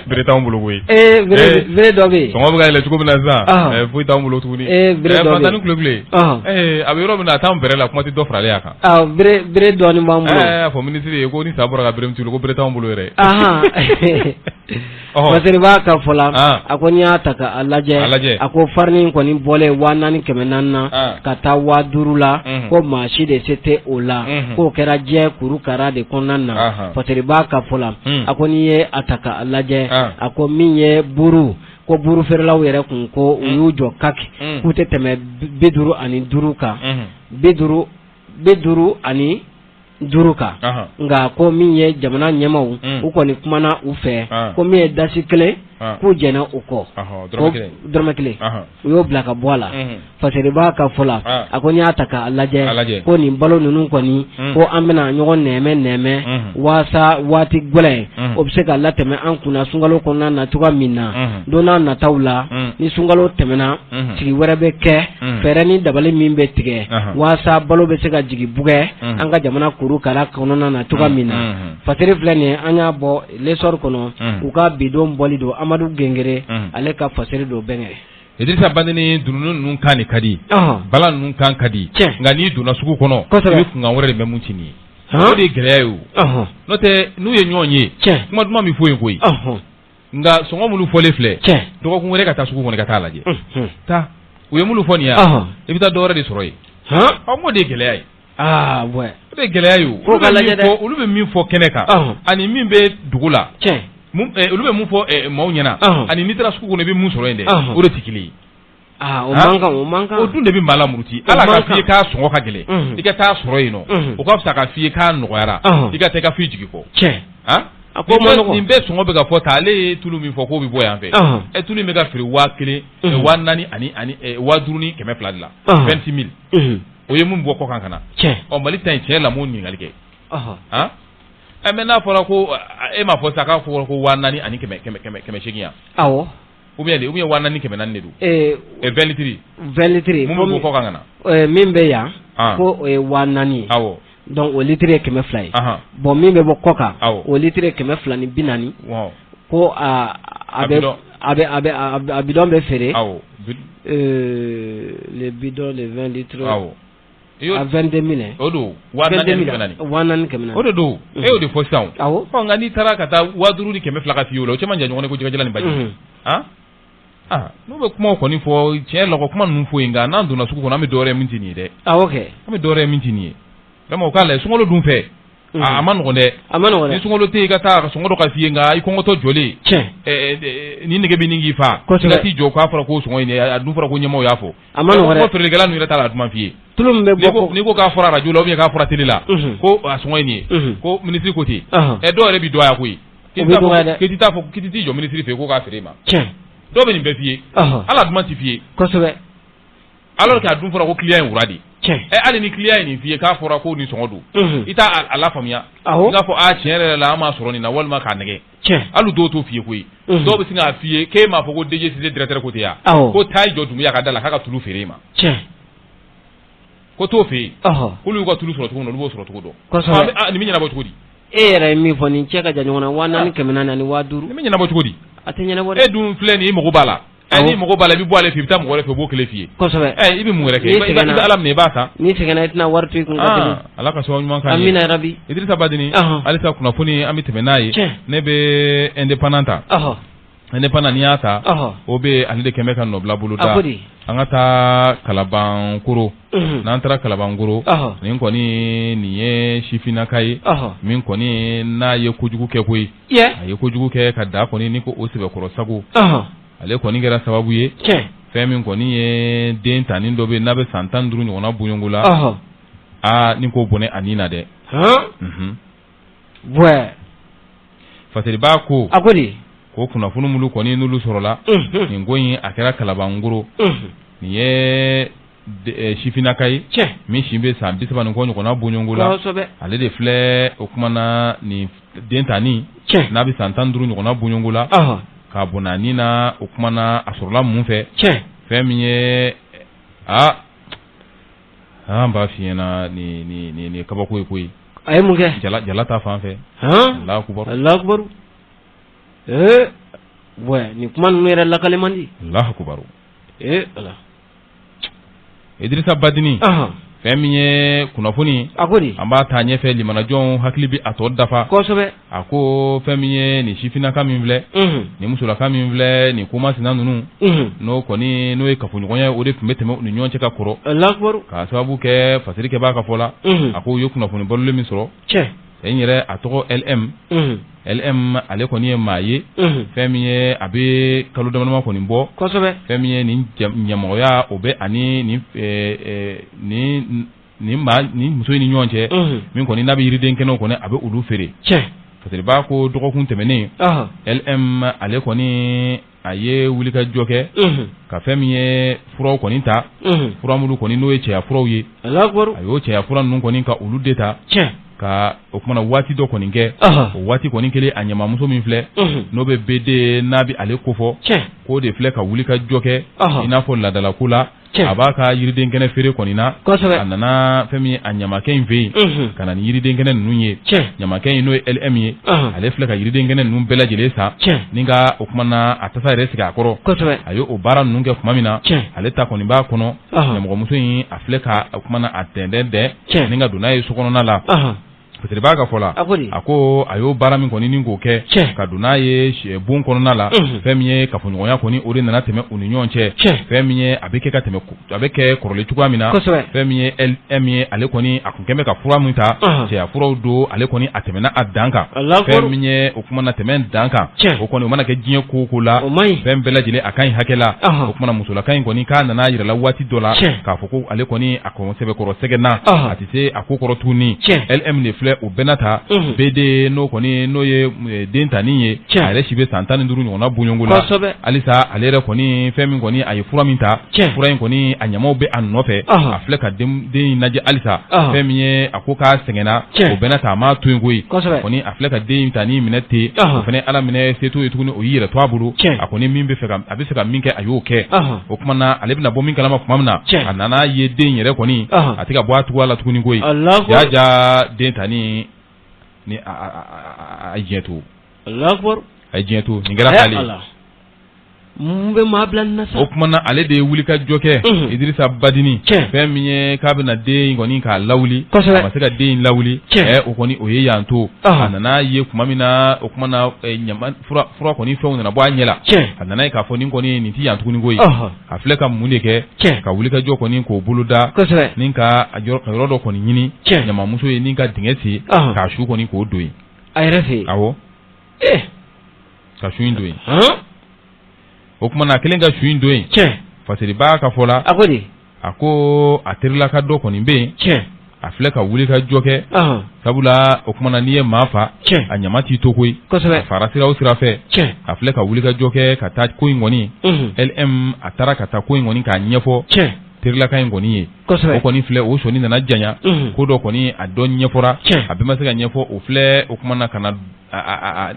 bere t'anw bolo koyi bere dɔ bɛ yen sɔngɔ bɛ ka yɛlɛ cogo min na sisan foyi t'anw bolo tuguni bere dɔ bɛ yen kulebile a bɛ yɔrɔ min na a t'anw bɛrɛ la kuma tɛ dɔ faralen a kan bere dɔɔnin b'an bolo a fɔ minisiri ye ko ni sa bɔra ka bere min to i bolo ko bere t'anw bolo yɛrɛ Fateriba ka fɔ la a ko n'i y'a ta k'a lajɛ a ko farni kɔni bɔlen 4400 na ka taa 5000 la ko maa si de se tɛ o la k'o kɛra diɲɛ kurukara de kɔnɔna na Fateriba ka fɔ la a ko n'i ye a ta k'a lajɛ a ko min ye buru ko buru feerelaw yɛrɛ kun ko u y'u jɔ kaki k'u tɛ tɛmɛ 55 kan 55 kan nka ko min ye jamana ɲɛmaw u kɔni kumana u fɛ ko min ye dasi kelen k'u jɛna u kɔ dɔrɔmɛ kelen u y'o bila ka bɔ a la Fateriba ka fɔ la a ko n'i y'a ta k'a lajɛ ko nin balo ninnu kɔni ko an bɛna ɲɔgɔn nɛmɛ waasa waati gɛlɛn o bɛ se ka latɛmɛ an kunna sunkalo kɔnɔna na cogoya min na don n'a nataw la ni sunkalo tɛmɛna sigi wɛrɛ bɛ kɛ fɛɛrɛ ni dabali min bɛ tigɛ waasa balo bɛ se ka jigin bugɛ an ka jamana kurukara kɔnɔna na cogoya min na Fateri filɛ nin ye an y'a bɔ lesɔri kɔnɔ u ka bidon bɔli don Amadu Gengere ale ka fasɛri don bɛnkɛ Idrissa Bandini dunun ninnu kan de ka di bala ninnu kan ka di nka n'i donna sugu kɔnɔ i bɛ kunkan wɛrɛ de bɛ mun ci nin ye o de ye gɛlɛya ye o n'o tɛ n'u ye ɲɔgɔn ye kuma duman min fɔ yen koyi nka sɔngɔ minnu fɔlen filɛ dɔgɔkun wɛrɛ ka taa sugu kɔnɔ ka taa lajɛ taa u ye minnu fɔ nin ye i bɛ taa dɔwɛrɛ de sɔrɔ yen o de ye gɛlɛya ye o de ye gɛlɛya ye olu bɛ min fɔ kɛnɛ kan ani min bɛ dugu la olu bɛ mun fɔ maaw ɲɛna ani n'i taara sugu kɔnɔ i bɛ mun sɔrɔ yen dɛ o de tɛ kelen ye o man kan o dun de bɛ maa lamuruti ala ka f'i ye k'a sɔngɔ ka gɛlɛn i ka taa sɔrɔ yen nɔ o ka fisa ka f'i ye k'a nɔgɔyara i ka taa i ka f'i jigi kɔ nin bɛɛ sɔngɔ bɛ ka fɔ ta ale ye tulu min fɔ k'o bɛ bɔ yan fɛ tulu in bɛ ka feere 5000 4000 ani 5000 ni 200 de la 26000 o ye mun bɔ kɔkan ka na Mali ta in tiɲɛ la m'o ɲininkali kɛ mais n'a fɔra ko e m'a fɔ sa k'a fɔ ko 400 ani 800 awɔ ou bien 400 ni 400 de don 20 litres 20 litres mun b'o kɔ kan na min bɛ yan ko o ye 400 awɔ donc o litre ye 200 ye bon min bɛ bɔ kɔ kan o litre ye 240 ko a bidon bɛ feere le bidon le 20 litres a 22 000 o do 400 o de do e y'o de fɔ sisan awɔ nka n'i taara ka taa 5000 ni 200 ka f'i ye o la o cɛ man jan ɲɔgɔn ye ko jɛgɛjalan ni baji n'u bɛ kuma kɔni fɔ tiɲɛ la kuma ninnu fɔ yen nka n'an donna sugu kɔnɔ an bɛ dɔwɛrɛ min tɛ nin ye dɛ awɔ kɛ an bɛ dɔwɛrɛ min tɛ nin ye vraiment o k'a lajɛ sunkalo dun fɛ a ma nɔgɔn dɛ ni sunkalo tɛ yen i ka taa sɔngɔ dɔ ka f'i ye nka i kɔngɔtɔ jɔlen ni nege bɛ nin k'i fa i ka t'i jɔ k'a fɔra ko sɔngɔ in a dun fɔra ko ɲɛmaaw y'a fɔ a ma nɔgɔn dɛ ko feerelikɛla ninnu yɛrɛ t'a la a duman f'i ye tulu min bɛ bɔ n'i ko k'a fɔra radio la ou bien k'a fɔra télé la ko a sɔngɔ ye nin ye ko ministre ko ten dɔw yɛrɛ bɛ dɔgɔya koyi k'i t'i jɔ ministre fɛ ko k'a feere ma dɔw bɛ nin bɛɛ f'i ye ala duman tɛ f'i ye kosɛbɛ alors que a dun fɔra ko client ye wura de hali ni client ye nin f'i ye k'a fɔra ko nin sɔngɔ don i t'a a lafaamuya i k'a fɔ tiɲɛ yɛrɛ la an m'a sɔrɔ nin na walima k'a nɛgɛ hali dɔw t'o f'i ye koyi dɔw bɛ sin k'a f'i ye k'e m'a fɔ ko DG Cissé directeur ko ten yan ko taa i jɔ Dunbuya ka da la k'a ka tulu feere e ma ko t'o fɛ yen k'olu y'u ka tulu sɔrɔ cogo min na olu b'o sɔrɔ cogo dɔn nin bɛ ɲɛnabɔ cogo di e yɛrɛ ye min fɔ nin cɛ ka jan ɲɔgɔn na 400 400 ani 500 nin bɛ ɲɛnabɔ cogo di a tɛ ɲɛnabɔ dɛ e dun filɛ nin i mago b'a la ni mago b'a la i bɛ bɔ ale fɛ i bɛ taa mɔgɔ wɛrɛ fɛ o b'o kelen f'i ye kosɛbɛ i bɛ mun wɛrɛ kɛ i bɛ Ala minɛ i b'a ta n'i sɛgɛnna i tɛna wari to i kun ka tɛmɛ Ala ka sababu ɲuman k'an ye amina yarabi Idrissa Badini halisa kunnafoni an bɛ tɛmɛ n'a ye ne bɛ indépendant ta indépendant n'i y'a ta o bɛ ale de kɛmɛ ka nɔbila bolo da an ka taa Kalabankoro n'an taara Kalabankoro nin kɔni nin ye sifinnaka ye min kɔni n'a ye kojugu kɛ koyi a ye kojugu kɛ ka da kɔni ni ko o sɛbɛkɔrɔ sago ale kɔni kɛra sababu ye fɛn min kɔni ye den tanin dɔ bɛ n'a bɛ san 15 ɲɔgɔnna bonyɔngo la ni ko bɔnɛ a nin na dɛ fasiriba ko ko kunnafoni minnu kɔni n'olu sɔrɔla nin ko in a kɛra Kalabankoro nin ye sifinnaka ye min si bɛ san 30 ni kɔ ɲɔgɔnna bonyɔngo la ale de filɛ o kumana nin den tanin n'a bɛ san 15 ɲɔgɔnna bonyɔngo la k'a bɔnna nin na o kumana a sɔrɔla mun fɛ fɛn min ye an b'a f'i ɲɛna nin ye kabako ye koyi a ye mun kɛ jala ta fan fɛ Allahu akubaru nin kuma ninnu yɛrɛ lakale man di Allahu akubaru ala Idrissa Badini fɛn min ye kunnafoni an b'a ta ɲɛfɛ limanajɔnw hakili bɛ a tɔ dafa kosɛbɛ a ko fɛn min ye nin sifinnaka min filɛ nin musolaka min filɛ nin komasina ninnu n'o ye kafoɲɔgɔnya ye o de tun bɛ tɛmɛ u ni ɲɔgɔn cɛ ka kɔrɔ k'a sababu kɛ fasirikɛ b'a ka fɔ la a ko u ye kunnafoni balolen min sɔrɔ n yɛrɛ a tɔgɔ LM ale kɔni ye maa ye fɛn min ye a bɛ kalo damadama kɔni bɔ fɛn min ye nin ɲɛmɔgɔya o bɛ ani nin muso in ni ɲɔgɔn cɛ min kɔni n'a bɛ yiriden kɛnɛw kɔni a bɛ olu feere fasiriba ko dɔgɔkun tɛmɛnen LM ale kɔni a ye wulikajɔ kɛ ka fɛn min ye furaw kɔni ta fura minnu kɔni n'o ye cɛya furaw ye a y'o cɛya fura ninnu kɔni ka olu de ta ka o kumana waati dɔ kɔni kɛ o waati kɔni kelen a ɲamamuso min filɛ n'o bɛ BD n'a bɛ ale kofɔ k'o de filɛ ka wulikajɔ kɛ i n'a fɔ ladalako la a b'a ka yiriden kɛnɛ feere kɔni na a nana fɛn min a ɲamakɛ in fɛ yen ka na ni yiriden kɛnɛ ninnu ye ɲamakɛ in n'o ye LM ye ale filɛ ka yiriden kɛnɛ ninnu bɛɛ lajɛlen san ni ka o kumana a tasa yɛrɛ sigi a kɔrɔ a ye o baara ninnu kɛ tuma min na ale ta kɔni b'a kɔnɔ ɲɛmɔgɔmuso in a filɛ ka o kumana a tɛntɛn dɛ ni ka don n'a ye sokɔnɔna la fasiriba ka fɔ la a ko a y'o baara min kɔni ni k'o kɛ ka don n'a ye bon kɔnɔna la fɛn min ye kafoɲɔgɔnya kɔni o de nana tɛmɛ u ni ɲɔgɔn cɛ fɛn min ye a bɛ kɛ ka tɛmɛ a bɛ kɛ kɔrɔlen cogoya min na fɛn min ye LM ye ale kɔni a kun kɛn bɛ ka fura min ta cɛya furaw don ale kɔni a tɛmɛna a dan kan fɛn min ye o kumana tɛmɛ dan kan o kɔni o mana kɛ diɲɛ ko o ko la fɛn bɛɛ lajɛlen a ka ɲi hakɛ la o kumana musolaka in kɔni k'a nana yirala waati dɔ la k'a fɔ ko ale kɔni a kɔn sɛbɛkɔrɔ sɛgɛnna a tɛ se a ko kɔrɔ tuguni LM de filɛ filɛ o benata bede no kɔni no ye den tani ye a yɛrɛ si bɛ san 15 ɲɔgɔnna bonyongo la halisa ale yɛrɛ kɔni fɛn min kɔni a ye fura min ta fura in kɔni a ɲamaw bɛ a nɔfɛ a filɛ ka den in lajɛ halisa fɛn min ye a ko k'a sɛgɛnna o benata a ma to yen koyi kɔni a filɛ ka den in ta ni minɛ ten o fɛnɛ ala minɛ se t'o ye tuguni o y'i yɛrɛ to a bolo a kɔni min bɛ fɛ ka min kɛ a y'o kɛ o kuma na ale bɛna bɔ min kalama tuma min na a nana ye den yɛrɛ kɔni a tɛ ka bɔ a tugu la tuguni koyi jaja den ta ni a diɲɛ to a diɲɛ to nin kɛra k'ale mun bɛ maa bila nasa o kuma na ale de ye wuli ka jɔ kɛ Idirisa Badini fɛn min ye k'a bɛna den in kɔni k'a lawuli a ma se ka den in lawuli o kɔni o ye yan to a nana ye kuma min na o kuma na fura kɔni fɛnw nana bɔ a ɲɛ la a nana ye k'a fɔ nin kɔni nin tɛ yan tuguni koyi a filɛ ka mun de kɛ ka wuli ka jɔ kɔni k'o bolo da ni ka yɔrɔ dɔ kɔni ɲini ɲamamuso ye ni ka dingɛ sen k'a su kɔni k'o don yen a yɛrɛ fɛ yen awɔ ka su in don yen o kuma na kelen ka su in don yen fasiri b'a ka fɔ la a ko a terila ka dɔ kɔni bɛ yen a filɛ ka wuli ka jɔ kɛ sabula o kuma na n'i ye maa fa a ɲama t'i to koyi a fara sira o sira fɛ a filɛ ka wuli ka jɔ kɛ ka taa ko in kɔni LM a taara ka taa ko in kɔni k'a ɲɛfɔ terilaka in kɔni ye o kɔni filɛ o sɔnni nana janya ko dɔ kɔni a dɔ ɲɛfɔra a bɛɛ ma se ka ɲɛfɔ o filɛ o kuma na ka na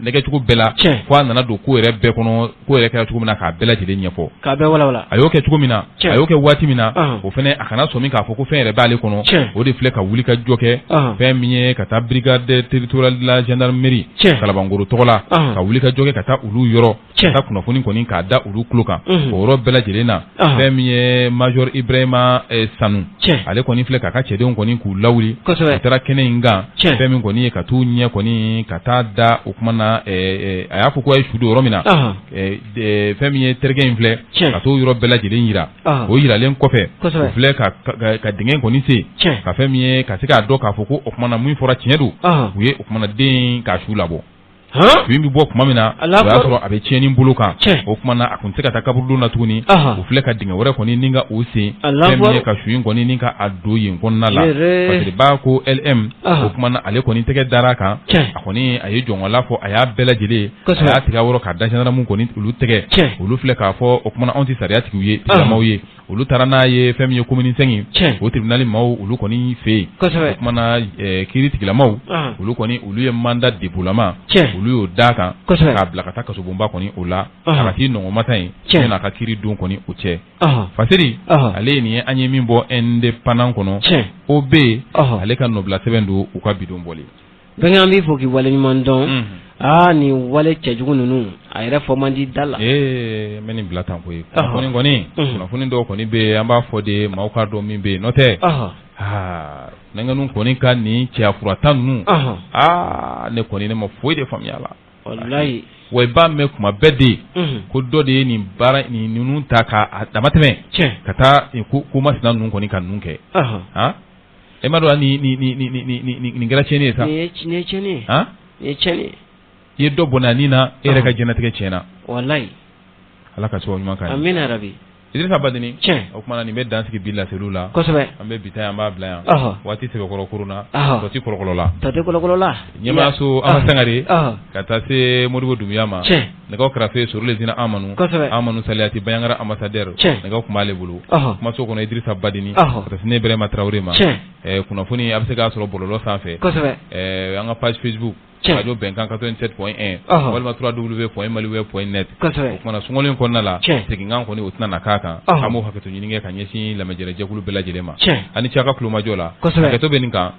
nɛgɛcogo bɛɛ la fo a nana don ko yɛrɛ bɛɛ kɔnɔ ko yɛrɛ kɛra cogo min na k'a bɛɛ lajɛlen ɲɛfɔ k'a bɛɛ walawala a y'o kɛ cogo min na a y'o kɛ waati min na o fɛnɛ a kana sɔn min k'a fɔ ko fɛn yɛrɛ b'ale kɔnɔ o de filɛ ka wuli ka jɔ kɛ fɛn min ye ka taa brigade territoriale de la gendarmerie Kalabankoro tɔgɔ la ka wuli ka jɔ kɛ ka taa olu yɔrɔ ka taa kunnafoni kɔni k'a da olu tulo kan o yɔrɔ bɛɛ lajɛlen na fɛn min ye major Ibrahima Sanu ale kɔni filɛ k'a ka cɛdenw kɔni k'u lawuli u taara kɛnɛ in kan fɛn min kɔni ye ka t'u ɲɛ kɔni ka taa da o kuma na a y'a fɔ ko a ye su don yɔrɔ min na fɛn min ye terikɛ in filɛ ka t'o yɔrɔ bɛɛ lajɛlen yira o yiralen kɔfɛ u filɛ ka dingɛ kɔni se ka fɛn min ye ka se k'a dɔn k'a fɔ ko o kuma na min fɔra tiɲɛ don u ye o kuma na den k'a su labɔ su in bɛ bɔ tuma min na o y'a sɔrɔ a bɛ tiɲɛni bolo kan o kuma na a kun tɛ se ka taa kaburudon na tuguni u filɛ ka dingɛ wɛrɛ kɔni ni ka o sen fɛn min ye ka su in kɔni ni ka a don yen kɔnɔna la parce que b'a ko LM o kuma na ale kɔni tɛgɛ dar'a kan a kɔni a ye jɔnŋɔla fɔ a y'a bɛɛ lajɛlen a y'a tigɛ wɔrɔ k'a da gendarme kɔni olu tɛgɛ olu filɛ k'a fɔ o kuma na anw tɛ sariya tigiw ye tigilamaw ye olu taara n'a ye fɛn min ye commune 5 o tribunal maaw olu kɔni fɛ yen o kuma na kiiri tigilamaw olu kɔni olu ye mandat dépôtlama olu y'o d'a kan k'a bila ka taa kasobonba kɔni o la a ka t'i nɔngɔmata yen yan'a ka kiiri don kɔni o cɛ fasiri ale ye nin ye an ye min bɔ indépendant kɔnɔ o bɛ yen ale ka nɔbila sɛbɛn don u ka bidon bɔli bɛnkɛ an b'i fɔ k'i waleɲuman dɔn nin wale cɛjugu ninnu a yɛrɛ fɔ man di da la n bɛ nin bila tan koyi kunnafoni dɔw kɔni bɛ yen an b'a fɔ de maaw k'a dɔn min bɛ yen n'o tɛ nɛgɛnu kɔni ka nin cɛyafurata ninnu ne kɔni ne ma foyi de faamuya la wallahi wa i b'a mɛn kuma bɛɛ de ko dɔ de ye nin baara nin ninnu ta k'a damatɛmɛ ka taa ko masina ninnu kɔni ka ninnu kɛ e ma dɔn nin kɛra tiɲɛni ye sa nin ye tiɲɛni ye nin ye tiɲɛni ye i ye dɔ bɔnna nin na e yɛrɛ ka diɲɛlatigɛ tiɲɛna wallahi ala ka sababu ɲuman k'a ye amina rabi Idirisa Badini o kuma na nin bɛ dansigi bi laseliw la an bɛ bi ta an b'a bila yan waati sɛbɛkɔrɔ kuruna tɔti kɔlɔkɔlɔ la ɲɛmaaso Ama Sangare ka taa se Modibo Dunbiya ma nɛgɛw kɛrɛfɛ Sɔrɔle Zina Amanu Saliyati Bayangara ambassadeur nɛgɛw kun b'ale bolo kumaso kɔnɔ Idirisa Badini ka taa se ne Ibrahima Traoré ma kunnafoni a bɛ se k'a sɔrɔ bɔlɔlɔ sanfɛ an ka page Facebook radio Bɛnkan 87.1 walima www.maliweb.net o kumana sunkalo kɔnɔna la seginkan kɔni o tɛna na k'a kan an b'o hakɛto ɲini kɛ ka ɲɛsin lamɛnjɛlɛjɛkulu bɛɛ lajɛlen ma ani cɛ ka kulomajɔ la hakɛto bɛ nin kan